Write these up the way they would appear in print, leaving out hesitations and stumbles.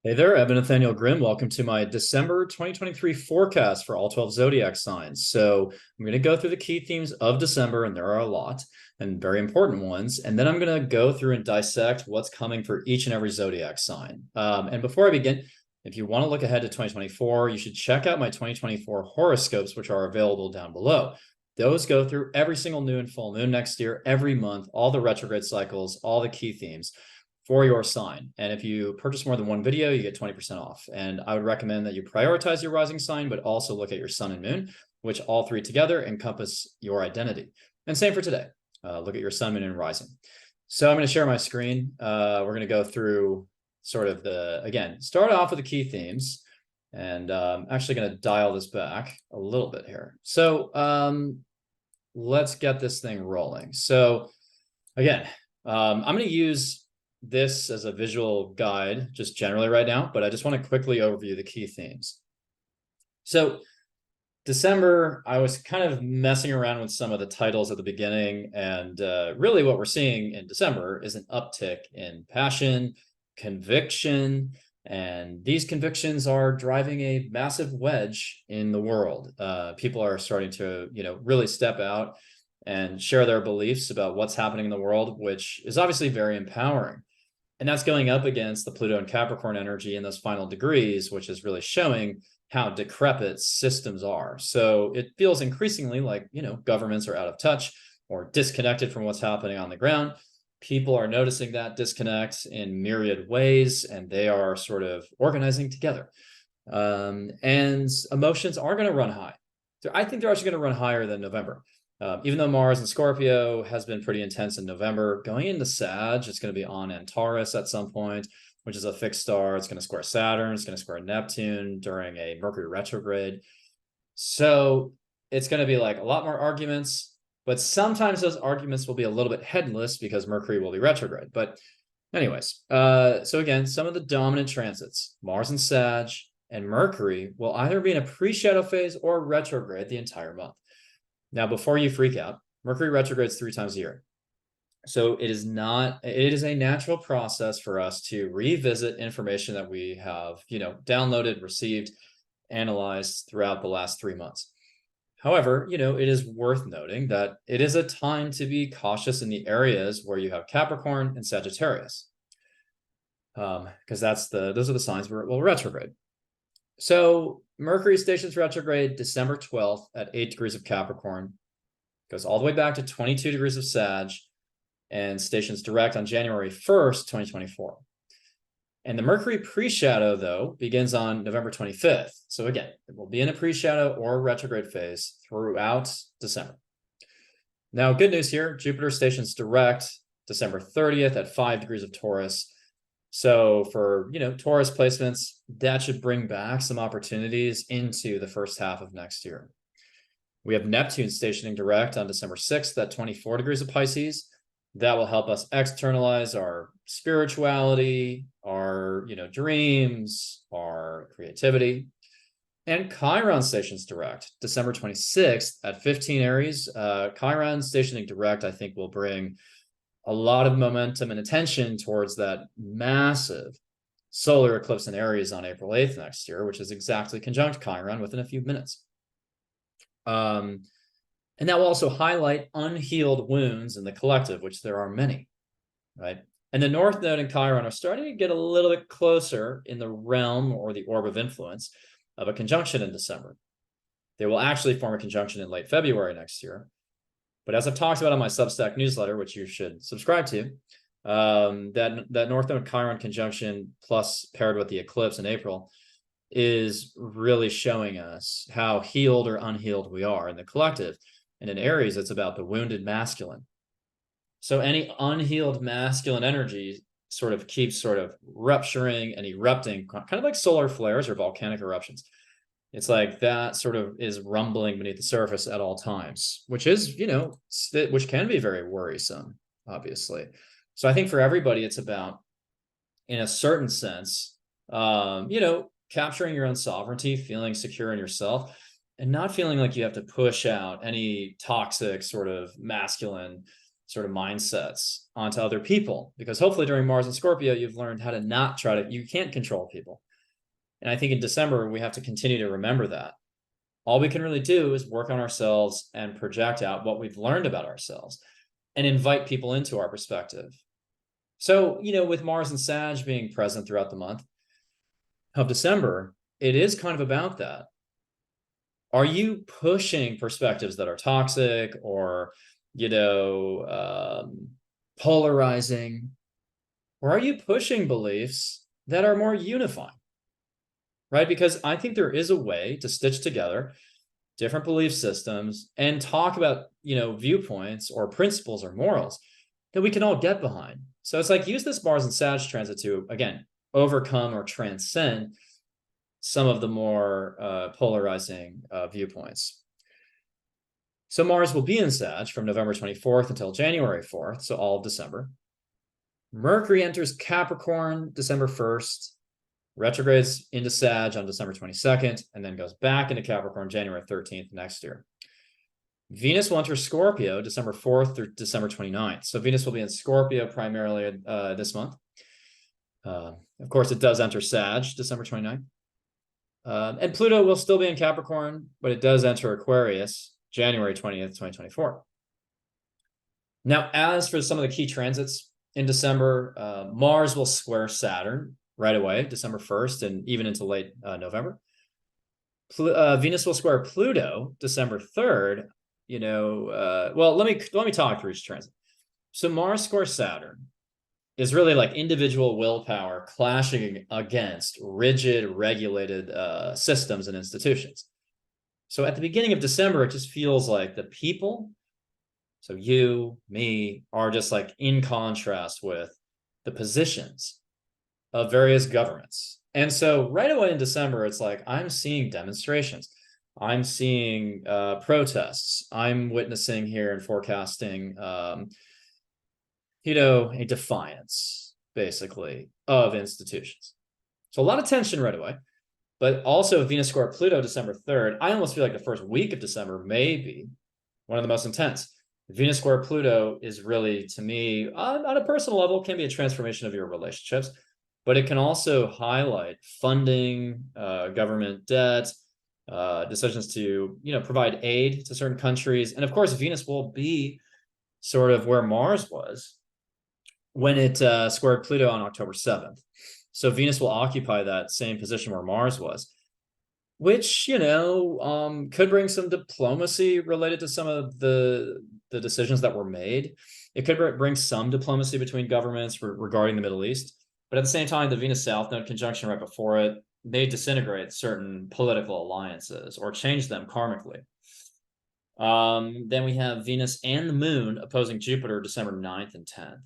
Hey there, Evan Nathaniel Grimm. Welcome to my December 2023 forecast for all 12 zodiac signs. So I'm going to go through the key themes of December, and there are a lot and very important ones. And then I'm going to go through and dissect what's coming for each and every zodiac sign. And before I begin, if you want to look ahead to 2024, you should check out my 2024 horoscopes, which are available down below. Those go through every single new and full moon next year, every month, all the retrograde cycles, all the key themes for your sign. And if you purchase more than one video, you get 20% off. And I would recommend that you prioritize your rising sign, but also look at your sun and moon, which all three together encompass your identity. And same for today. Look at your sun, moon, and rising. So I'm going to share my screen. We're going to go through sort of again, start off with the key themes. And I'm actually going to dial this back a little bit here. So let's get this thing rolling. So again, I'm going to use this as a visual guide just generally right now, but I just want to quickly overview the key themes. So December, I was kind of messing around with some of the titles at the beginning, and really what we're seeing in December is an uptick in passion, conviction, and these convictions are driving a massive wedge in the world. People are starting to, really step out and share their beliefs about what's happening in the world, which is obviously very empowering. And that's going up against the Pluto and Capricorn energy in those final degrees, which is really showing how decrepit systems are. So it feels increasingly like, governments are out of touch or disconnected from what's happening on the ground. People are noticing that disconnect in myriad ways, and they are sort of organizing together. And emotions are going to run high. I think they're actually going to run higher than November. Even though Mars and Scorpio has been pretty intense in November, going into Sag, it's going to be on and Taurus at some point, which is a fixed star. It's going to square Saturn. It's going to square Neptune during a Mercury retrograde. So it's going to be like a lot more arguments, but sometimes those arguments will be a little bit headless because Mercury will be retrograde. But anyways, so again, some of the dominant transits, Mars and Sag and Mercury, will either be in a pre-shadow phase or retrograde the entire month. Now, before you freak out, Mercury retrogrades 3 times a year. So it is a natural process for us to revisit information that we have, downloaded, received, analyzed throughout the last 3 months. However, it is worth noting that it is a time to be cautious in the areas where you have Capricorn and Sagittarius. Because those are the signs where it will retrograde. So Mercury stations retrograde December 12th at 8 degrees of Capricorn, goes all the way back to 22 degrees of Sag, and stations direct on January 1st, 2024. And the Mercury pre-shadow, though, begins on November 25th. So again, it will be in a pre-shadow or retrograde phase throughout December. Now, good news here, Jupiter stations direct December 30th at 5 degrees of Taurus. So for, Taurus placements, that should bring back some opportunities into the first half of next year. We have Neptune stationing direct on December 6th at 24 degrees of Pisces. That will help us externalize our spirituality, our, dreams, our creativity. And Chiron stations direct December 26th at 15 Aries. Chiron stationing direct, I think, will bring a lot of momentum and attention towards that massive solar eclipse in Aries on April 8th next year, which is exactly conjunct Chiron within a few minutes. And that will also highlight unhealed wounds in the collective, which there are many, right? And the North Node and Chiron are starting to get a little bit closer in the realm or the orb of influence of a conjunction in December. They will actually form a conjunction in late February next year. But as I've talked about on my Substack newsletter, which you should subscribe to, that North Node Chiron conjunction plus paired with the eclipse in April is really showing us how healed or unhealed we are in the collective. And in Aries, it's about the wounded masculine. So any unhealed masculine energy sort of keeps rupturing and erupting, kind of like solar flares or volcanic eruptions. It's like that sort of is rumbling beneath the surface at all times, which is, which can be very worrisome, obviously. So I think for everybody, it's about, in a certain sense, capturing your own sovereignty, feeling secure in yourself, and not feeling like you have to push out any toxic sort of masculine sort of mindsets onto other people, because hopefully during Mars and Scorpio, you've learned how to not try to, you can't control people. And I think in December, we have to continue to remember that. All we can really do is work on ourselves and project out what we've learned about ourselves and invite people into our perspective. So, with Mars and Sag being present throughout the month of December, it is kind of about that. Are you pushing perspectives that are toxic or, polarizing? Or are you pushing beliefs that are more unifying? Right? Because I think there is a way to stitch together different belief systems and talk about, viewpoints or principles or morals that we can all get behind. So it's like, use this Mars and Sag transit to, again, overcome or transcend some of the more polarizing viewpoints. So Mars will be in Sag from November 24th until January 4th, so all of December. Mercury enters Capricorn December 1st, retrogrades into Sag on December 22nd, and then goes back into Capricorn January 13th next year. Venus will enter Scorpio December 4th through December 29th. So Venus will be in Scorpio primarily this month. Of course, it does enter Sag December 29th. And Pluto will still be in Capricorn, but it does enter Aquarius January 20th, 2024. Now, as for some of the key transits in December, Mars will square Saturn right away, December 1st, and even into late November. Venus will square Pluto December 3rd. Well, let me talk through each transit. So Mars squares Saturn is really like individual willpower clashing against rigid, regulated systems and institutions. So at the beginning of December, it just feels like the people, so you, me, are just like in contrast with the positions of various governments. And so right away in December, it's like, I'm seeing demonstrations. I'm seeing protests. I'm witnessing here and forecasting, a defiance, basically, of institutions. So a lot of tension right away. But also Venus square Pluto December 3rd. I almost feel like the first week of December may be one of the most intense. Venus square Pluto is really, to me, on a personal level, can be a transformation of your relationships, but it can also highlight funding, government debt, decisions to, provide aid to certain countries. And of course, Venus will be sort of where Mars was when it squared Pluto on October 7th. So Venus will occupy that same position where Mars was, which, could bring some diplomacy related to some of the decisions that were made. It could bring some diplomacy between governments regarding the Middle East. But at the same time, the Venus South Node conjunction right before it may disintegrate certain political alliances or change them karmically. Then we have Venus and the Moon opposing Jupiter December 9th and 10th.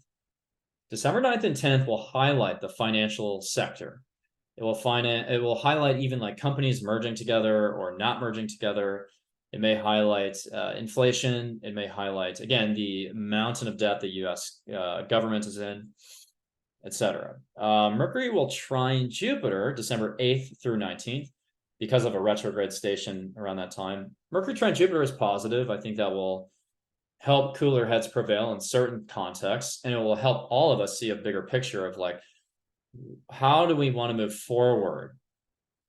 December 9th and 10th will highlight the financial sector. It will highlight even like companies merging together or not merging together. It may highlight inflation. It may highlight, again, the mountain of debt the U.S. Government is in, etc. Mercury will trine Jupiter December 8th through 19th because of a retrograde station around that time. Mercury trine Jupiter is positive. I think that will help cooler heads prevail in certain contexts, and it will help all of us see a bigger picture of like, how do we want to move forward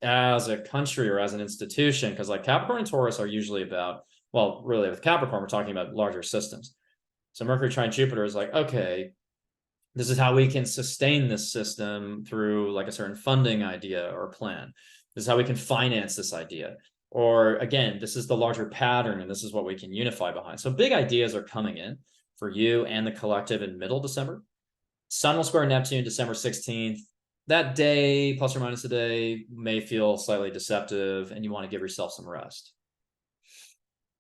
as a country or as an institution? Because like Capricorn and Taurus are usually about, well, really with Capricorn, we're talking about larger systems. So Mercury trine Jupiter is like, okay, this is how we can sustain this system through like a certain funding idea or plan. This is how we can finance this idea. Or again, this is the larger pattern and this is what we can unify behind. So big ideas are coming in for you and the collective in middle December. Sun will square Neptune December 16th. That day, plus or minus a day, may feel slightly deceptive and you want to give yourself some rest.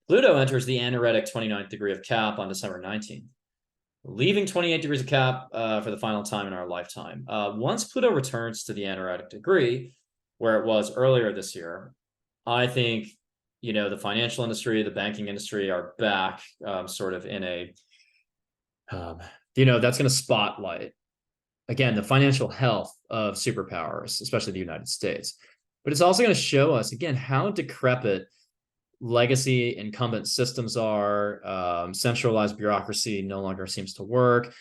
Pluto enters the anaretic 29th degree of Cap on December 19th, leaving 28 degrees of Cap for the final time in our lifetime. Once Pluto returns to the anaretic degree, where it was earlier this year, I think, the financial industry, the banking industry are back sort of in a, that's going to spotlight, again, the financial health of superpowers, especially the United States. But it's also going to show us, again, how decrepit legacy incumbent systems are, centralized bureaucracy no longer seems to work.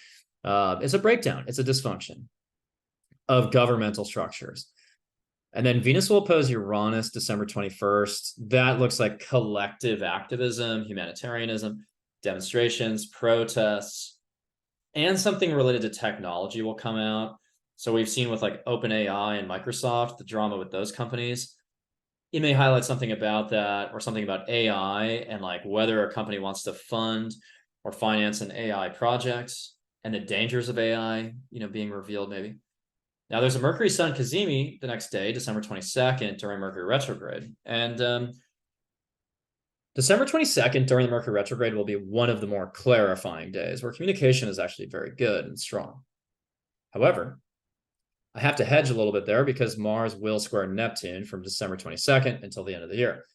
It's a breakdown, it's a dysfunction of governmental structures. And then Venus will oppose Uranus December 21st. That looks like collective activism, humanitarianism, demonstrations, protests, and something related to technology will come out. So we've seen with like OpenAI and Microsoft, the drama with those companies. It may highlight something about that or something about AI and like whether a company wants to fund or finance an AI project and the dangers of AI, being revealed maybe. Now there's a Mercury Sun Cazimi the next day, December 22nd, during Mercury retrograde. And December 22nd during the Mercury retrograde will be one of the more clarifying days where communication is actually very good and strong. However, I have to hedge a little bit there because Mars will square Neptune from December 22nd until the end of the year.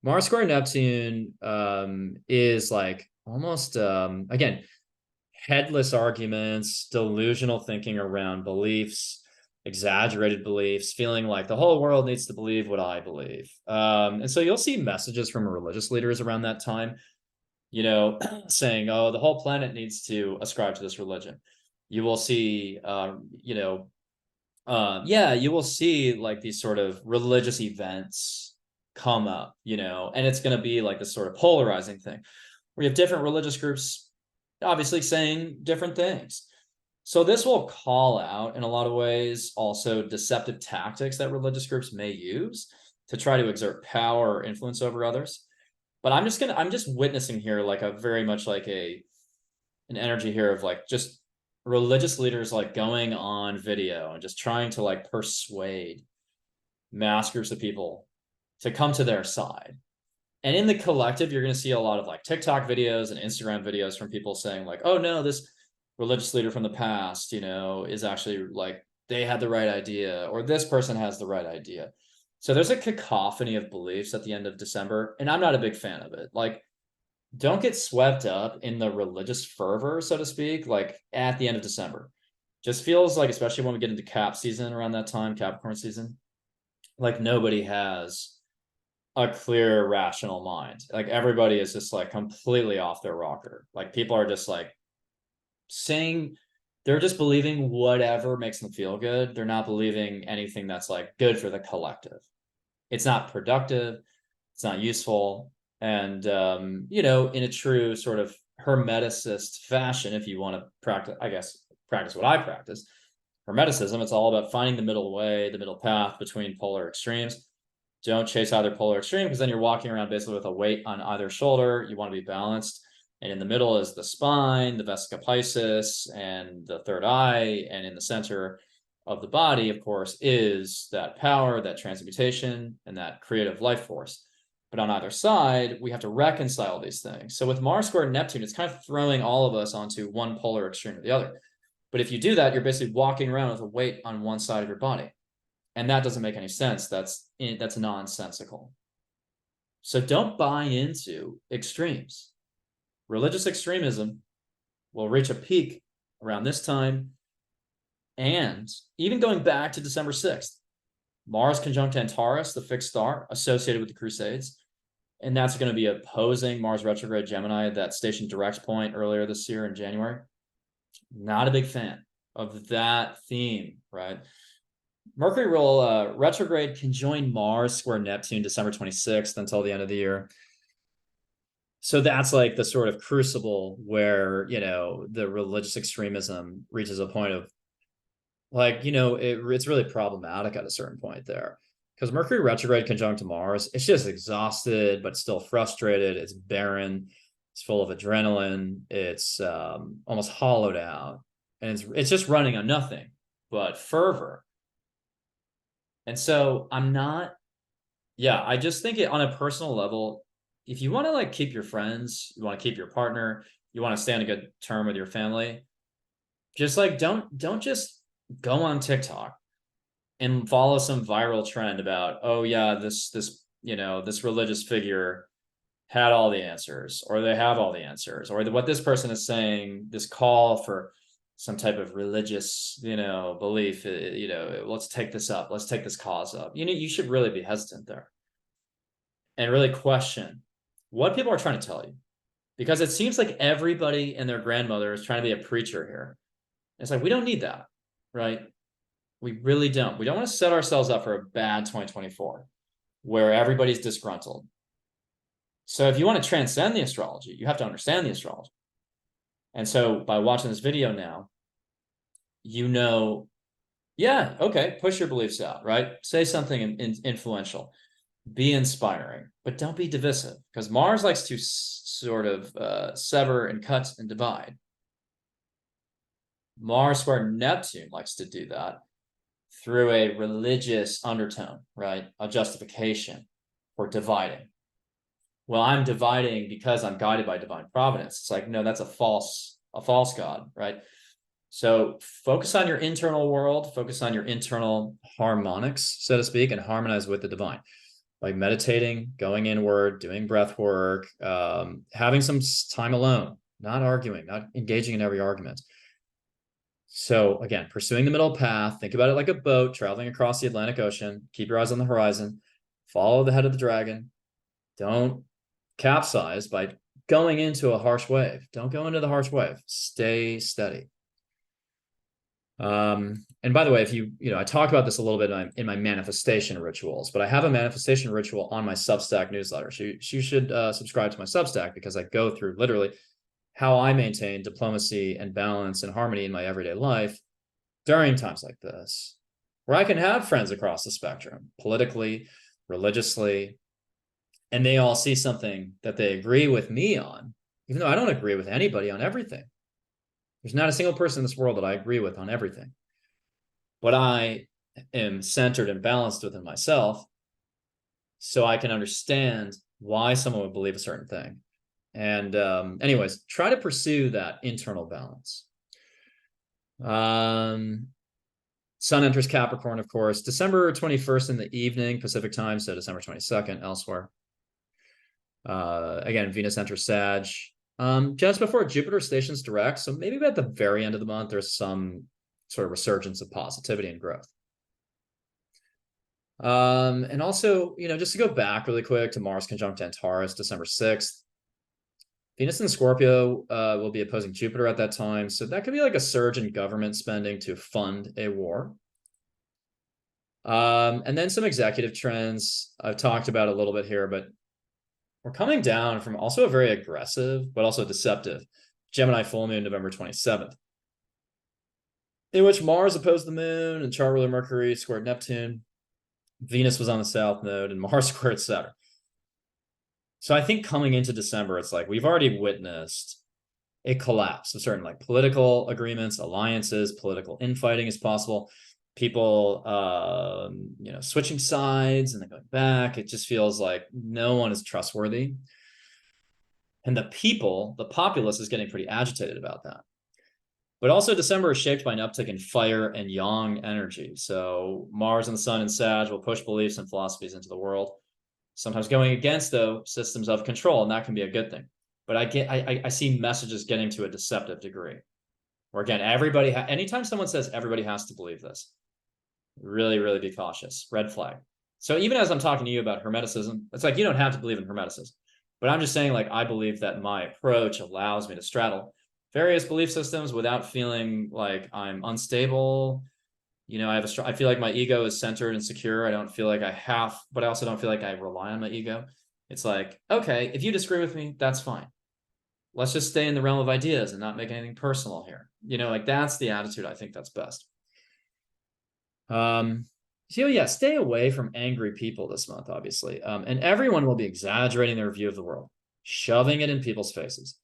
Mars square Neptune is like almost, again, headless arguments, delusional thinking around beliefs, exaggerated beliefs, feeling like the whole world needs to believe what I believe. And so you'll see messages from religious leaders around that time, saying, oh, the whole planet needs to ascribe to this religion. You will see, you will see like these sort of religious events come up, and it's going to be like this sort of polarizing thing where you have different religious groups obviously saying different things. So this will call out in a lot of ways also deceptive tactics that religious groups may use to try to exert power or influence over others. But I'm just witnessing here like a very much like an energy here of like just religious leaders like going on video and just trying to like persuade mass groups of people to come to their side. And in the collective, you're going to see a lot of like TikTok videos and Instagram videos from people saying like, oh no, this religious leader from the past, is actually like, they had the right idea, or this person has the right idea. So there's a cacophony of beliefs at the end of December, and I'm not a big fan of it. Like, don't get swept up in the religious fervor, so to speak, like at the end of December. Just feels like, especially when we get into Cap season around that time, Capricorn season, like nobody has a clear, rational mind. Like everybody is just like completely off their rocker. Like people are just like saying, they're just believing whatever makes them feel good. They're not believing anything that's like good for the collective. It's not productive. It's not useful. And, in a true sort of hermeticist fashion, if you want to practice what I practice, hermeticism, it's all about finding the middle way, the middle path between polar extremes. Don't chase either polar extreme because then you're walking around basically with a weight on either shoulder. You want to be balanced. And in the middle is the spine, the vesica Pisces, and the third eye. And in the center of the body, of course, is that power, that transmutation, and that creative life force. But on either side, we have to reconcile these things. So with Mars square Neptune, it's kind of throwing all of us onto one polar extreme or the other. But if you do that, you're basically walking around with a weight on one side of your body. And that doesn't make any sense. That's nonsensical. So don't buy into extremes. Religious extremism will reach a peak around this time. And even going back to December 6th, Mars conjunct Taurus, the fixed star associated with the Crusades. And that's going to be opposing Mars retrograde Gemini, that station direct point earlier this year in January. Not a big fan of that theme, right? Mercury will retrograde conjoin Mars square Neptune December 26th until the end of the year. So that's like the sort of crucible where, the religious extremism reaches a point of like, it's really problematic at a certain point there. Because Mercury retrograde conjunct to Mars, it's just exhausted, but still frustrated. It's barren. It's full of adrenaline. It's almost hollowed out. And it's just running on nothing but fervor. And so I just think it on a personal level, if you want to like keep your friends, you want to keep your partner, you want to stay on a good term with your family, just like don't just go on TikTok and follow some viral trend about, oh yeah, this religious figure had all the answers, or they have all the answers, or what this person is saying, this call for some type of religious, belief, let's take this up, let's take this cause up. You should really be hesitant there. and really question what people are trying to tell you. Because it seems like everybody and their grandmother is trying to be a preacher here. It's like, we don't need that, right? We really don't. We don't want to set ourselves up for a bad 2024 where everybody's disgruntled. So if you want to transcend the astrology, you have to understand the astrology. And so by watching this video now, you know, yeah, okay, push your beliefs out, right? Say something influential, be inspiring, but don't be divisive, because Mars likes to sort of sever and cut and divide. Mars square Neptune likes to do that through a religious undertone, right? A justification for dividing. Well, I'm dividing because I'm guided by divine providence. It's like, no, that's a false god, right? So focus on your internal world, focus on your internal harmonics, so to speak, and harmonize with the divine. Like meditating, going inward, doing breath work, having some time alone, not arguing, not engaging in every argument. So again, pursuing the middle path, think about it like a boat traveling across the Atlantic Ocean. Keep your eyes on the horizon, follow the head of the dragon. Don't capsize by going into a harsh wave. Don't go into the harsh wave. Stay steady. And by the way, if I talk about this a little bit in my manifestation rituals, but I have a manifestation ritual on my Substack newsletter. So you should subscribe to my Substack, because I go through literally how I maintain diplomacy and balance and harmony in my everyday life during times like this, where I can have friends across the spectrum, politically, religiously, and they all see something that they agree with me on, even though I don't agree with anybody on everything. There's not a single person in this world that I agree with on everything. But I am centered and balanced within myself, so I can understand why someone would believe a certain thing. And anyways, try to pursue that internal balance. Sun enters Capricorn, of course, December 21st in the evening, Pacific time, so December 22nd elsewhere. Again, Venus enters Sag just before Jupiter stations direct. So maybe at the very end of the month, there's some sort of resurgence of positivity and growth. And also, just to go back really quick to Mars conjunct Taurus, December 6th. Venus in Scorpio will be opposing Jupiter at that time. So that could be like a surge in government spending to fund a war. And then some executive trends I've talked about a little bit here, but we're coming down from also a very aggressive, but also deceptive Gemini full moon, November 27th, in which Mars opposed the moon and chart ruler Mercury squared Neptune. Venus was on the south node and Mars squared Saturn. So I think coming into December, it's like we've already witnessed a collapse of certain like political agreements, alliances, political infighting is possible. People, switching sides and then going back. It just feels like no one is trustworthy. And the populace is getting pretty agitated about that. But also December is shaped by an uptick in fire and yang energy. So Mars and the Sun and Sag will push beliefs and philosophies into the world, sometimes going against, though, systems of control, and that can be a good thing. But I see messages getting to a deceptive degree, where again, anytime someone says everybody has to believe this, really, really be cautious. Red flag. So even as I'm talking to you about Hermeticism, it's like you don't have to believe in Hermeticism. But I'm just saying, like, I believe that my approach allows me to straddle various belief systems without feeling like I'm unstable. I feel like my ego is centered and secure. I don't feel like but I also don't feel like I rely on my ego. It's like, okay, if you disagree with me, that's fine. Let's just stay in the realm of ideas and not make anything personal here. Like that's the attitude I think that's best. So yeah, stay away from angry people this month, obviously. And everyone will be exaggerating their view of the world, shoving it in people's faces.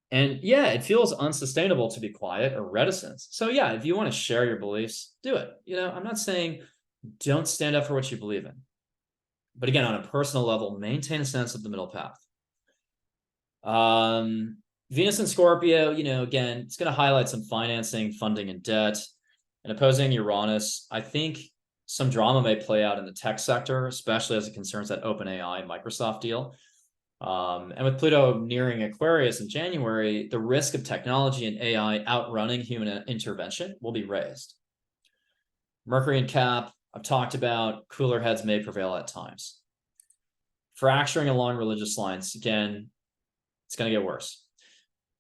And yeah, it feels unsustainable to be quiet or reticent. So yeah, if you want to share your beliefs, do it. I'm not saying don't stand up for what you believe in. But again, on a personal level, maintain a sense of the middle path. Venus in Scorpio, again, it's going to highlight some financing, funding, and debt. And opposing Uranus, I think some drama may play out in the tech sector, especially as it concerns that OpenAI and Microsoft deal. And with Pluto nearing Aquarius in January, the risk of technology and AI outrunning human intervention will be raised. Mercury in Cap, I've talked about, cooler heads may prevail at times. fracturing along religious lines. Again, it's going to get worse.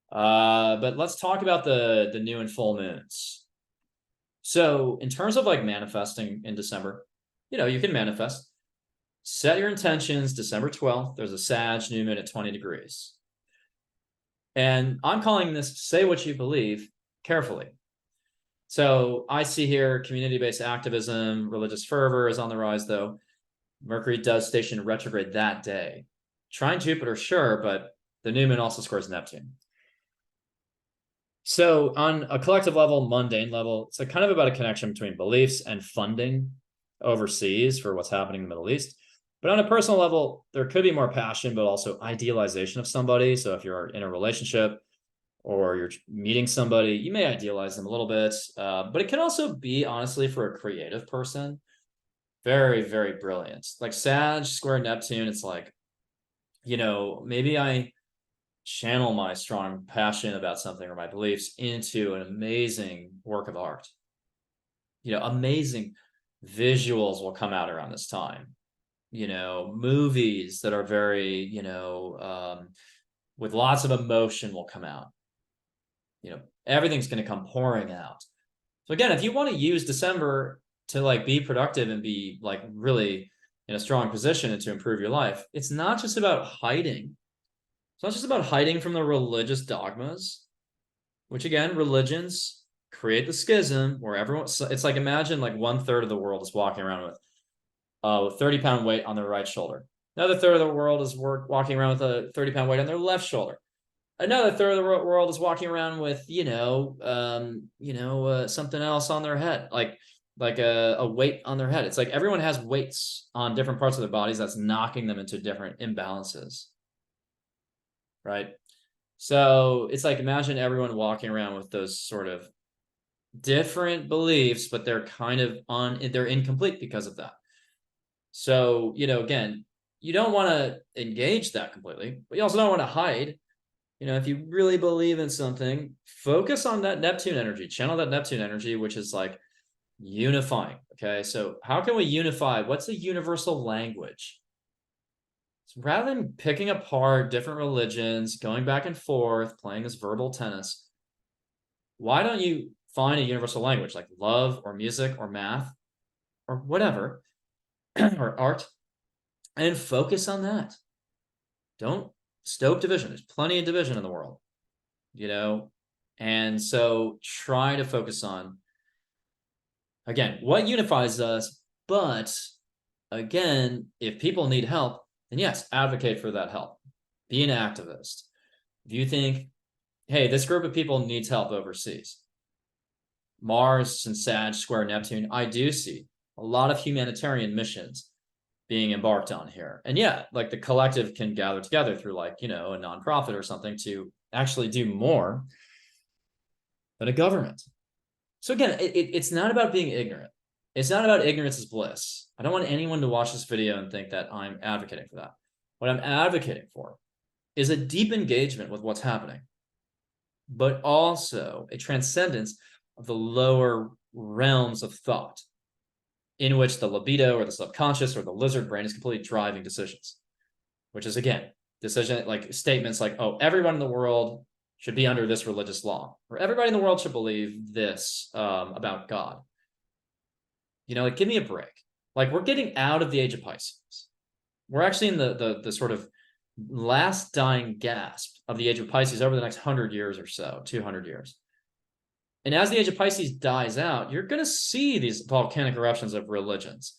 But let's talk about the new and full moons. So in terms of like manifesting in December, you can manifest. Set your intentions. December 12th, there's a Sag new moon at 20 degrees. And I'm calling this say what you believe carefully. So I see here community-based activism, religious fervor is on the rise, though. Mercury does station retrograde that day. Trine Jupiter, sure, but the new moon also squares Neptune. So on a collective level, mundane level, it's kind of about a connection between beliefs and funding overseas for what's happening in the Middle East. But on a personal level, there could be more passion, but also idealization of somebody. So if you're in a relationship or you're meeting somebody, you may idealize them a little bit. But it can also be, honestly, for a creative person, very, very brilliant. Like Sag square Neptune, it's like, maybe I channel my strong passion about something or my beliefs into an amazing work of art. Amazing visuals will come out around this time. Movies that are very, with lots of emotion will come out. Everything's going to come pouring out. So again, if you want to use December to like be productive and be like really in a strong position and to improve your life, it's not just about hiding. It's not just about hiding from the religious dogmas, which again, religions create the schism where it's like, imagine like 1/3 of the world is walking around with a 30-pound weight on their right shoulder. Another third of the world is walking around with a 30-pound weight on their left shoulder. Another third of the world is walking around with, something else on their head, like a weight on their head. It's like everyone has weights on different parts of their bodies that's knocking them into different imbalances. Right? So it's like, imagine everyone walking around with those sort of different beliefs, but they're kind of they're incomplete because of that. So, again, you don't want to engage that completely, but you also don't want to hide. If you really believe in something, focus on that Neptune energy, channel that Neptune energy, which is like unifying. Okay. So how can we unify? What's a universal language? So rather than picking apart different religions, going back and forth, playing this verbal tennis, why don't you find a universal language like love or music or math or whatever, or art, and focus on that? Don't stoke division. There's plenty of division in the world, and so try to focus on, again, what unifies us. But again, if people need help, then yes, advocate for that help. Be an activist. If you think, hey, this group of people needs help overseas, Mars and Sag square Neptune, I do see a lot of humanitarian missions being embarked on here. And yeah, like the collective can gather together through like, a nonprofit or something to actually do more than a government. So again, it's not about being ignorant. It's not about ignorance is bliss. I don't want anyone to watch this video and think that I'm advocating for that. What I'm advocating for is a deep engagement with what's happening, but also a transcendence of the lower realms of thought, in which the libido or the subconscious or the lizard brain is completely driving decisions, which is, again, decision like statements like, oh, everyone in the world should be under this religious law, or everybody in the world should believe this about God. Like, give me a break. Like, we're getting out of the age of Pisces. We're actually in the sort of last dying gasp of the age of Pisces over the next 100 years or so, 200 years. And as the age of Pisces dies out, you're going to see these volcanic eruptions of religions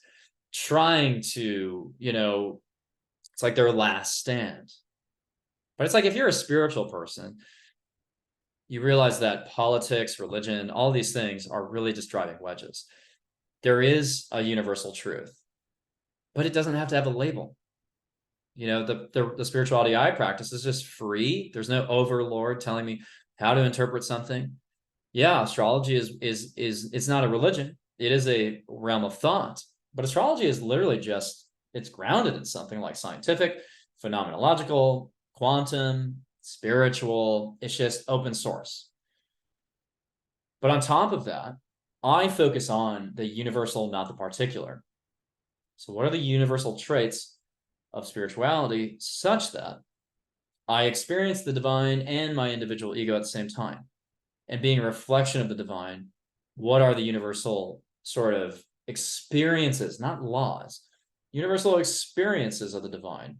trying to, it's like their last stand. But it's like, if you're a spiritual person, you realize that politics, religion, all these things are really just driving wedges. There is a universal truth, but it doesn't have to have a label. The spirituality I practice is just free. There's no overlord telling me how to interpret something. Yeah, astrology is it's not a religion. It is a realm of thought, but astrology is literally just, it's grounded in something like scientific, phenomenological, quantum, spiritual. It's just open source. But on top of that, I focus on the universal, not the particular. So what are the universal traits of spirituality such that I experience the divine and my individual ego at the same time. And being a reflection of the divine, what are the universal sort of experiences, not laws, universal experiences of the divine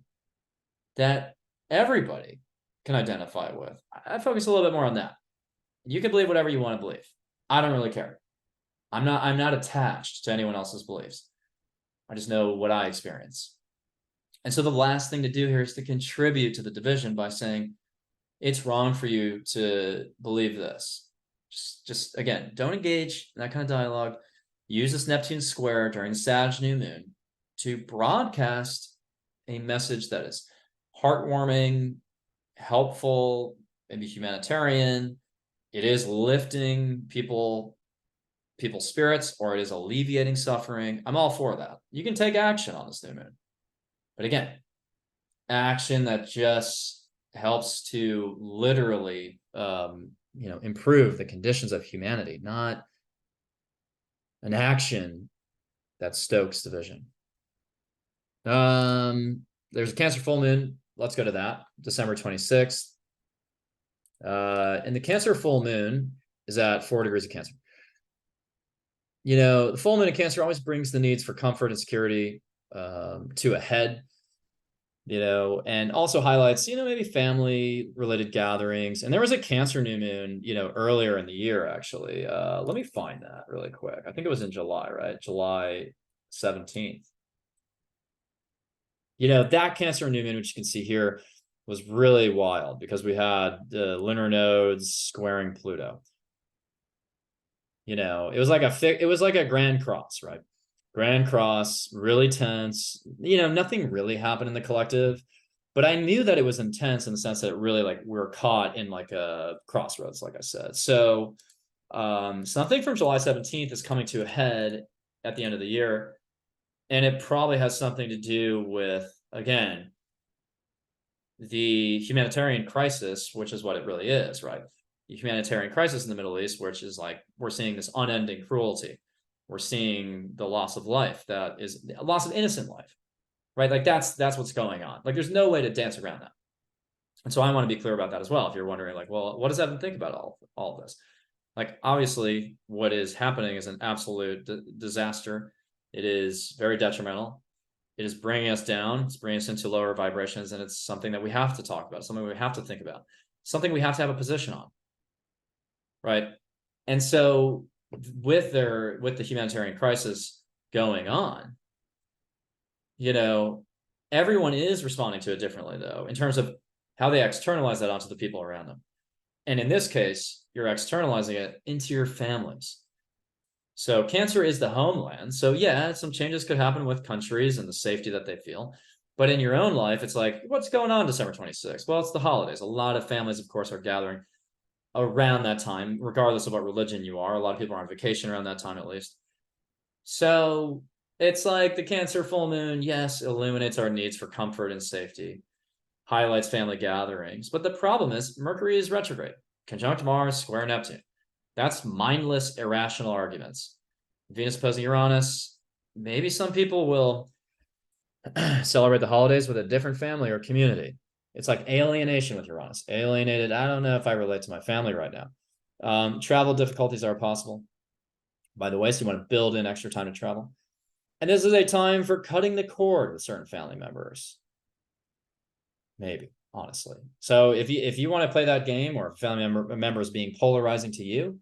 that everybody can identify with? I focus a little bit more on that. You can believe whatever you want to believe. I don't really care. I'm not attached to anyone else's beliefs. I just know what I experience. And so the last thing to do here is to contribute to the division by saying, it's wrong for you to believe this. Just again, don't engage in that kind of dialogue. Use this Neptune square during the Sag new moon to broadcast a message that is heartwarming, helpful, maybe humanitarian. It is lifting people's spirits, or it is alleviating suffering. I'm all for that. You can take action on this new moon. But again, action that just helps to literally, improve the conditions of humanity, not an action that stokes division. There's a Cancer full moon. Let's go to that. December 26th. And the Cancer full moon is at 4 degrees of Cancer. The full moon in Cancer always brings the needs for comfort and security to a head, and also highlights, maybe family related gatherings. And there was a Cancer new moon, earlier in the year, actually. Let me find that really quick. I think it was in July, right? July 17th. That Cancer new moon, which you can see here, was really wild because we had the lunar nodes squaring Pluto. It was like a grand cross, right? Grand cross, really tense. Nothing really happened in the collective, but I knew that it was intense in the sense that it really, like, we were caught in like a crossroads, like I said. So something from July 17th is coming to a head at the end of the year, and it probably has something to do with, again, the humanitarian crisis, which is what it really is, right? The humanitarian crisis in the Middle East, which is like, we're seeing this unending cruelty. We're seeing the loss of life, that is a loss of innocent life, right? Like that's what's going on. Like, there's no way to dance around that. And so I want to be clear about that as well. If you're wondering, like, well, what does Evan think about all of this? Like, obviously what is happening is an absolute disaster. It is very detrimental. It is bringing us down. It's bringing us into lower vibrations. And it's something that we have to talk about, something we have to think about, something we have to have a position on. Right. And so with the humanitarian crisis going on, everyone is responding to it differently, though, in terms of how they externalize that onto the people around them. And in this case, you're externalizing it into your families. So Cancer is the homeland. So yeah, some changes could happen with countries and the safety that they feel. But in your own life, it's like, what's going on December 26th? Well, it's the holidays. A lot of families, of course, are gathering around that time, regardless of what religion you are. A lot of people are on vacation around that time, at least. So it's like the Cancer full moon, yes, illuminates our needs for comfort and safety, highlights family gatherings. But the problem is Mercury is retrograde, conjunct Mars, square Neptune. That's mindless, irrational arguments. Venus opposing Uranus, maybe some people will celebrate the holidays with a different family or community. It's like alienation with Uranus. Alienated, I don't know if I relate to my family right now. Travel difficulties are possible, by the way, so you want to build in extra time to travel. And this is a time for cutting the cord with certain family members. Maybe, honestly. So if you want to play that game, or family members being polarizing to you,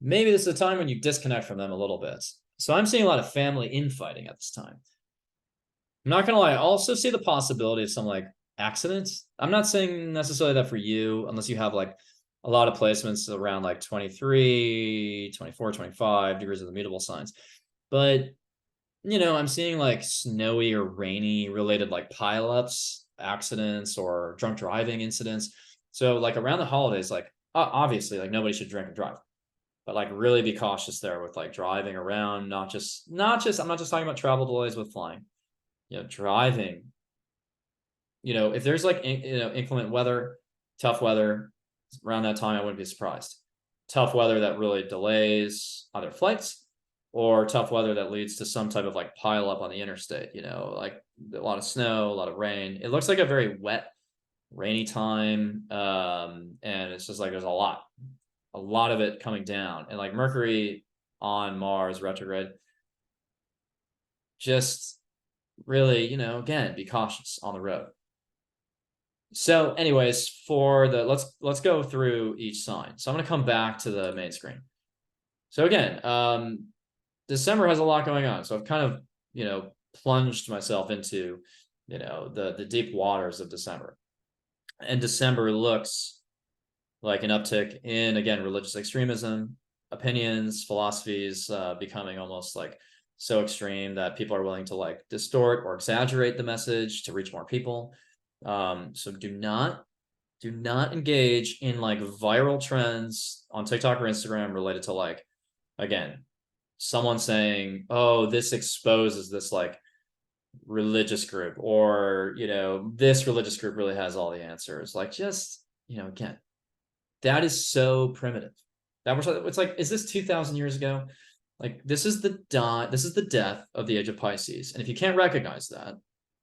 maybe this is a time when you disconnect from them a little bit. So I'm seeing a lot of family infighting at this time. I'm not going to lie. I also see the possibility of some like accidents. I'm not saying necessarily that for you, unless you have like a lot of placements around like 23, 24, 25 degrees of the mutable signs. But, I'm seeing like snowy or rainy related like pileups, accidents, or drunk driving incidents. So like around the holidays, like obviously like nobody should drink and drive, but like really be cautious there with like driving around, not just I'm not just talking about travel delays with flying, driving, if there's like, inclement weather, tough weather around that time, I wouldn't be surprised. Tough weather that really delays either flights or tough weather that leads to some type of like pile up on the interstate, you know, like a lot of snow, a lot of rain. It looks like a very wet, rainy time. And it's just like there's a lot of it coming down. And like Mercury on Mars retrograde, just really, you know, again, be cautious on the road. So anyways, for the let's go through each sign. So I'm going to come back to the main screen. So again, December has a lot going on. So I've kind of, you know, plunged myself into, you know, the deep waters of December. And December looks like an uptick in, again, religious extremism, opinions, philosophies becoming almost like so extreme that people are willing to like distort or exaggerate the message to reach more people. So do not engage in like viral trends on TikTok or Instagram related to like, again, someone saying, oh, this exposes this like religious group, or, you know, this religious group really has all the answers. Like, just, you know, again, that is so primitive. That was, it's like, is this 2,000 years ago? Like, this is the death of the age of Pisces. And if you can't recognize that,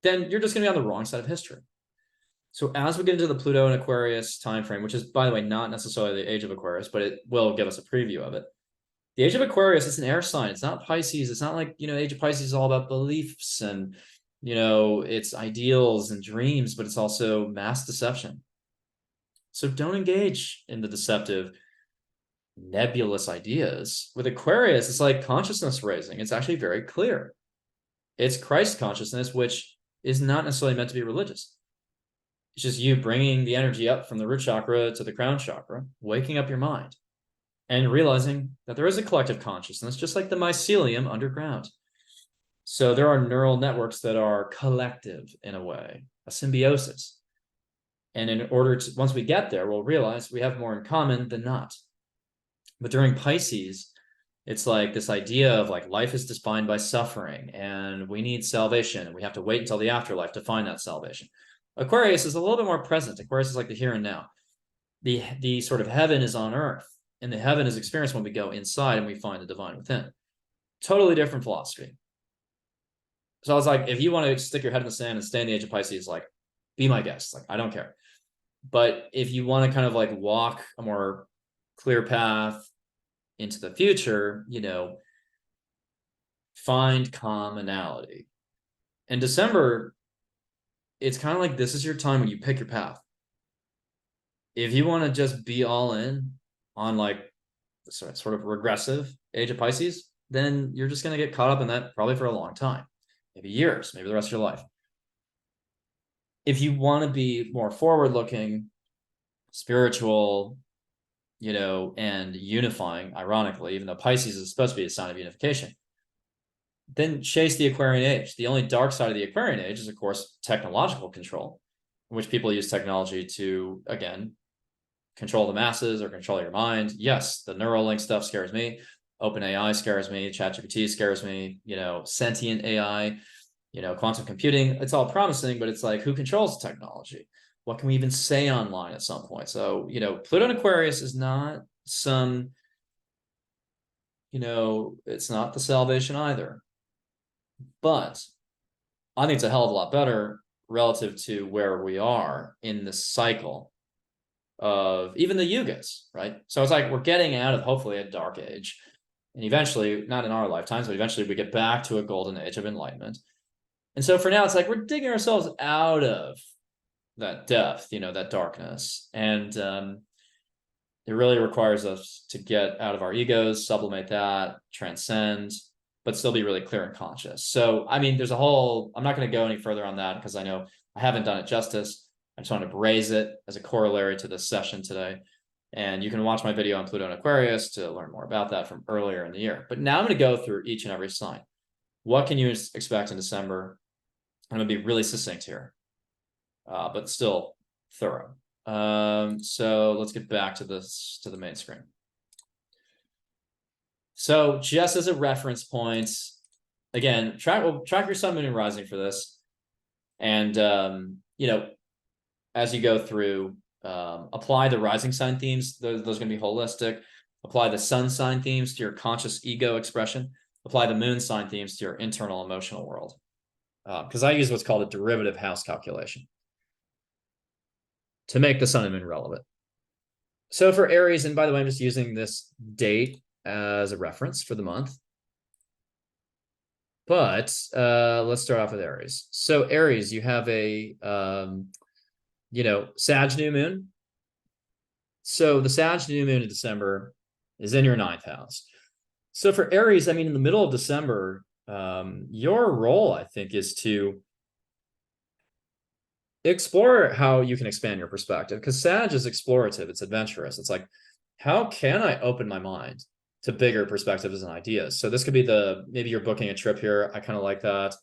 then you're just going to be on the wrong side of history. So as we get into the Pluto and Aquarius timeframe, which is, by the way, not necessarily the age of Aquarius, but it will give us a preview of it. The age of Aquarius is an air sign. It's not Pisces. It's not like, you know, age of Pisces is all about beliefs and, you know, it's ideals and dreams, but it's also mass deception. So don't engage in the deceptive, nebulous ideas. With Aquarius, it's like consciousness raising. It's actually very clear. It's Christ consciousness, which is not necessarily meant to be religious. It's just you bringing the energy up from the root chakra to the crown chakra, waking up your mind, and realizing that there is a collective consciousness, just like the mycelium underground. So there are neural networks that are collective in a way, a symbiosis. And in order to, once we get there, we'll realize we have more in common than not. But during Pisces, it's like this idea of like life is defined by suffering and we need salvation and we have to wait until the afterlife to find that salvation. Aquarius is a little bit more present. Aquarius is like the here and now. The sort of heaven is on earth, and the heaven is experienced when we go inside and we find the divine within. Totally different philosophy. So I was like, if you want to stick your head in the sand and stay in the age of Pisces, like, be my guest. Like, I don't care. But if you want to kind of like walk a more clear path into the future, you know, find commonality. In December, it's kind of like this is your time when you pick your path. If you want to just be all in on like sort of regressive age of Pisces, then you're just going to get caught up in that probably for a long time, maybe years, maybe the rest of your life. If you want to be more forward looking, spiritual, you know, and unifying, ironically, even though Pisces is supposed to be a sign of unification, then chase the Aquarian age. The only dark side of the Aquarian age is, of course, technological control, in which people use technology to, again, control the masses or control your mind. Yes, the Neuralink stuff scares me. OpenAI scares me. ChatGPT scares me. You know, sentient AI, you know, quantum computing. It's all promising, but it's like, who controls the technology? What can we even say online at some point? So, you know, Pluto and Aquarius is not some, you know, it's not the salvation either. But I think it's a hell of a lot better relative to where we are in this cycle of even the yugas, right? So it's like we're getting out of hopefully a dark age, and eventually, not in our lifetimes, but eventually we get back to a golden age of enlightenment. And so for now, it's like we're digging ourselves out of that depth, you know, that darkness. And it really requires us to get out of our egos, sublimate that, transcend, but still be really clear and conscious. So, I mean, there's a whole, I'm not going to go any further on that because I know I haven't done it justice. I just want to raise it as a corollary to this session today. And you can watch my video on Pluto and Aquarius to learn more about that from earlier in the year. But now I'm going to go through each and every sign. What can you expect in December? I'm going to be really succinct here, but still thorough. So let's get back to this, to the main screen. So just as a reference point, again, track your sun, moon, and rising for this. And, you know, as you go through, apply the rising sign themes. Those are going to be holistic. Apply the sun sign themes to your conscious ego expression. apply the moon sign themes to your internal emotional world. Because I use what's called a derivative house calculation to make the sun and moon relevant. So for Aries, and by the way, I'm just using this date as a reference for the month. But let's start off with Aries. So Aries, you have a, Sag new moon. So the Sag new moon in December is in your 9th house. So for Aries, I mean, in the middle of December, your role, I think, is to explore how you can expand your perspective, because Sag is explorative, it's adventurous. It's like, how can I open my mind to bigger perspectives and ideas? So this could be maybe you're booking a trip here. I kind of like that.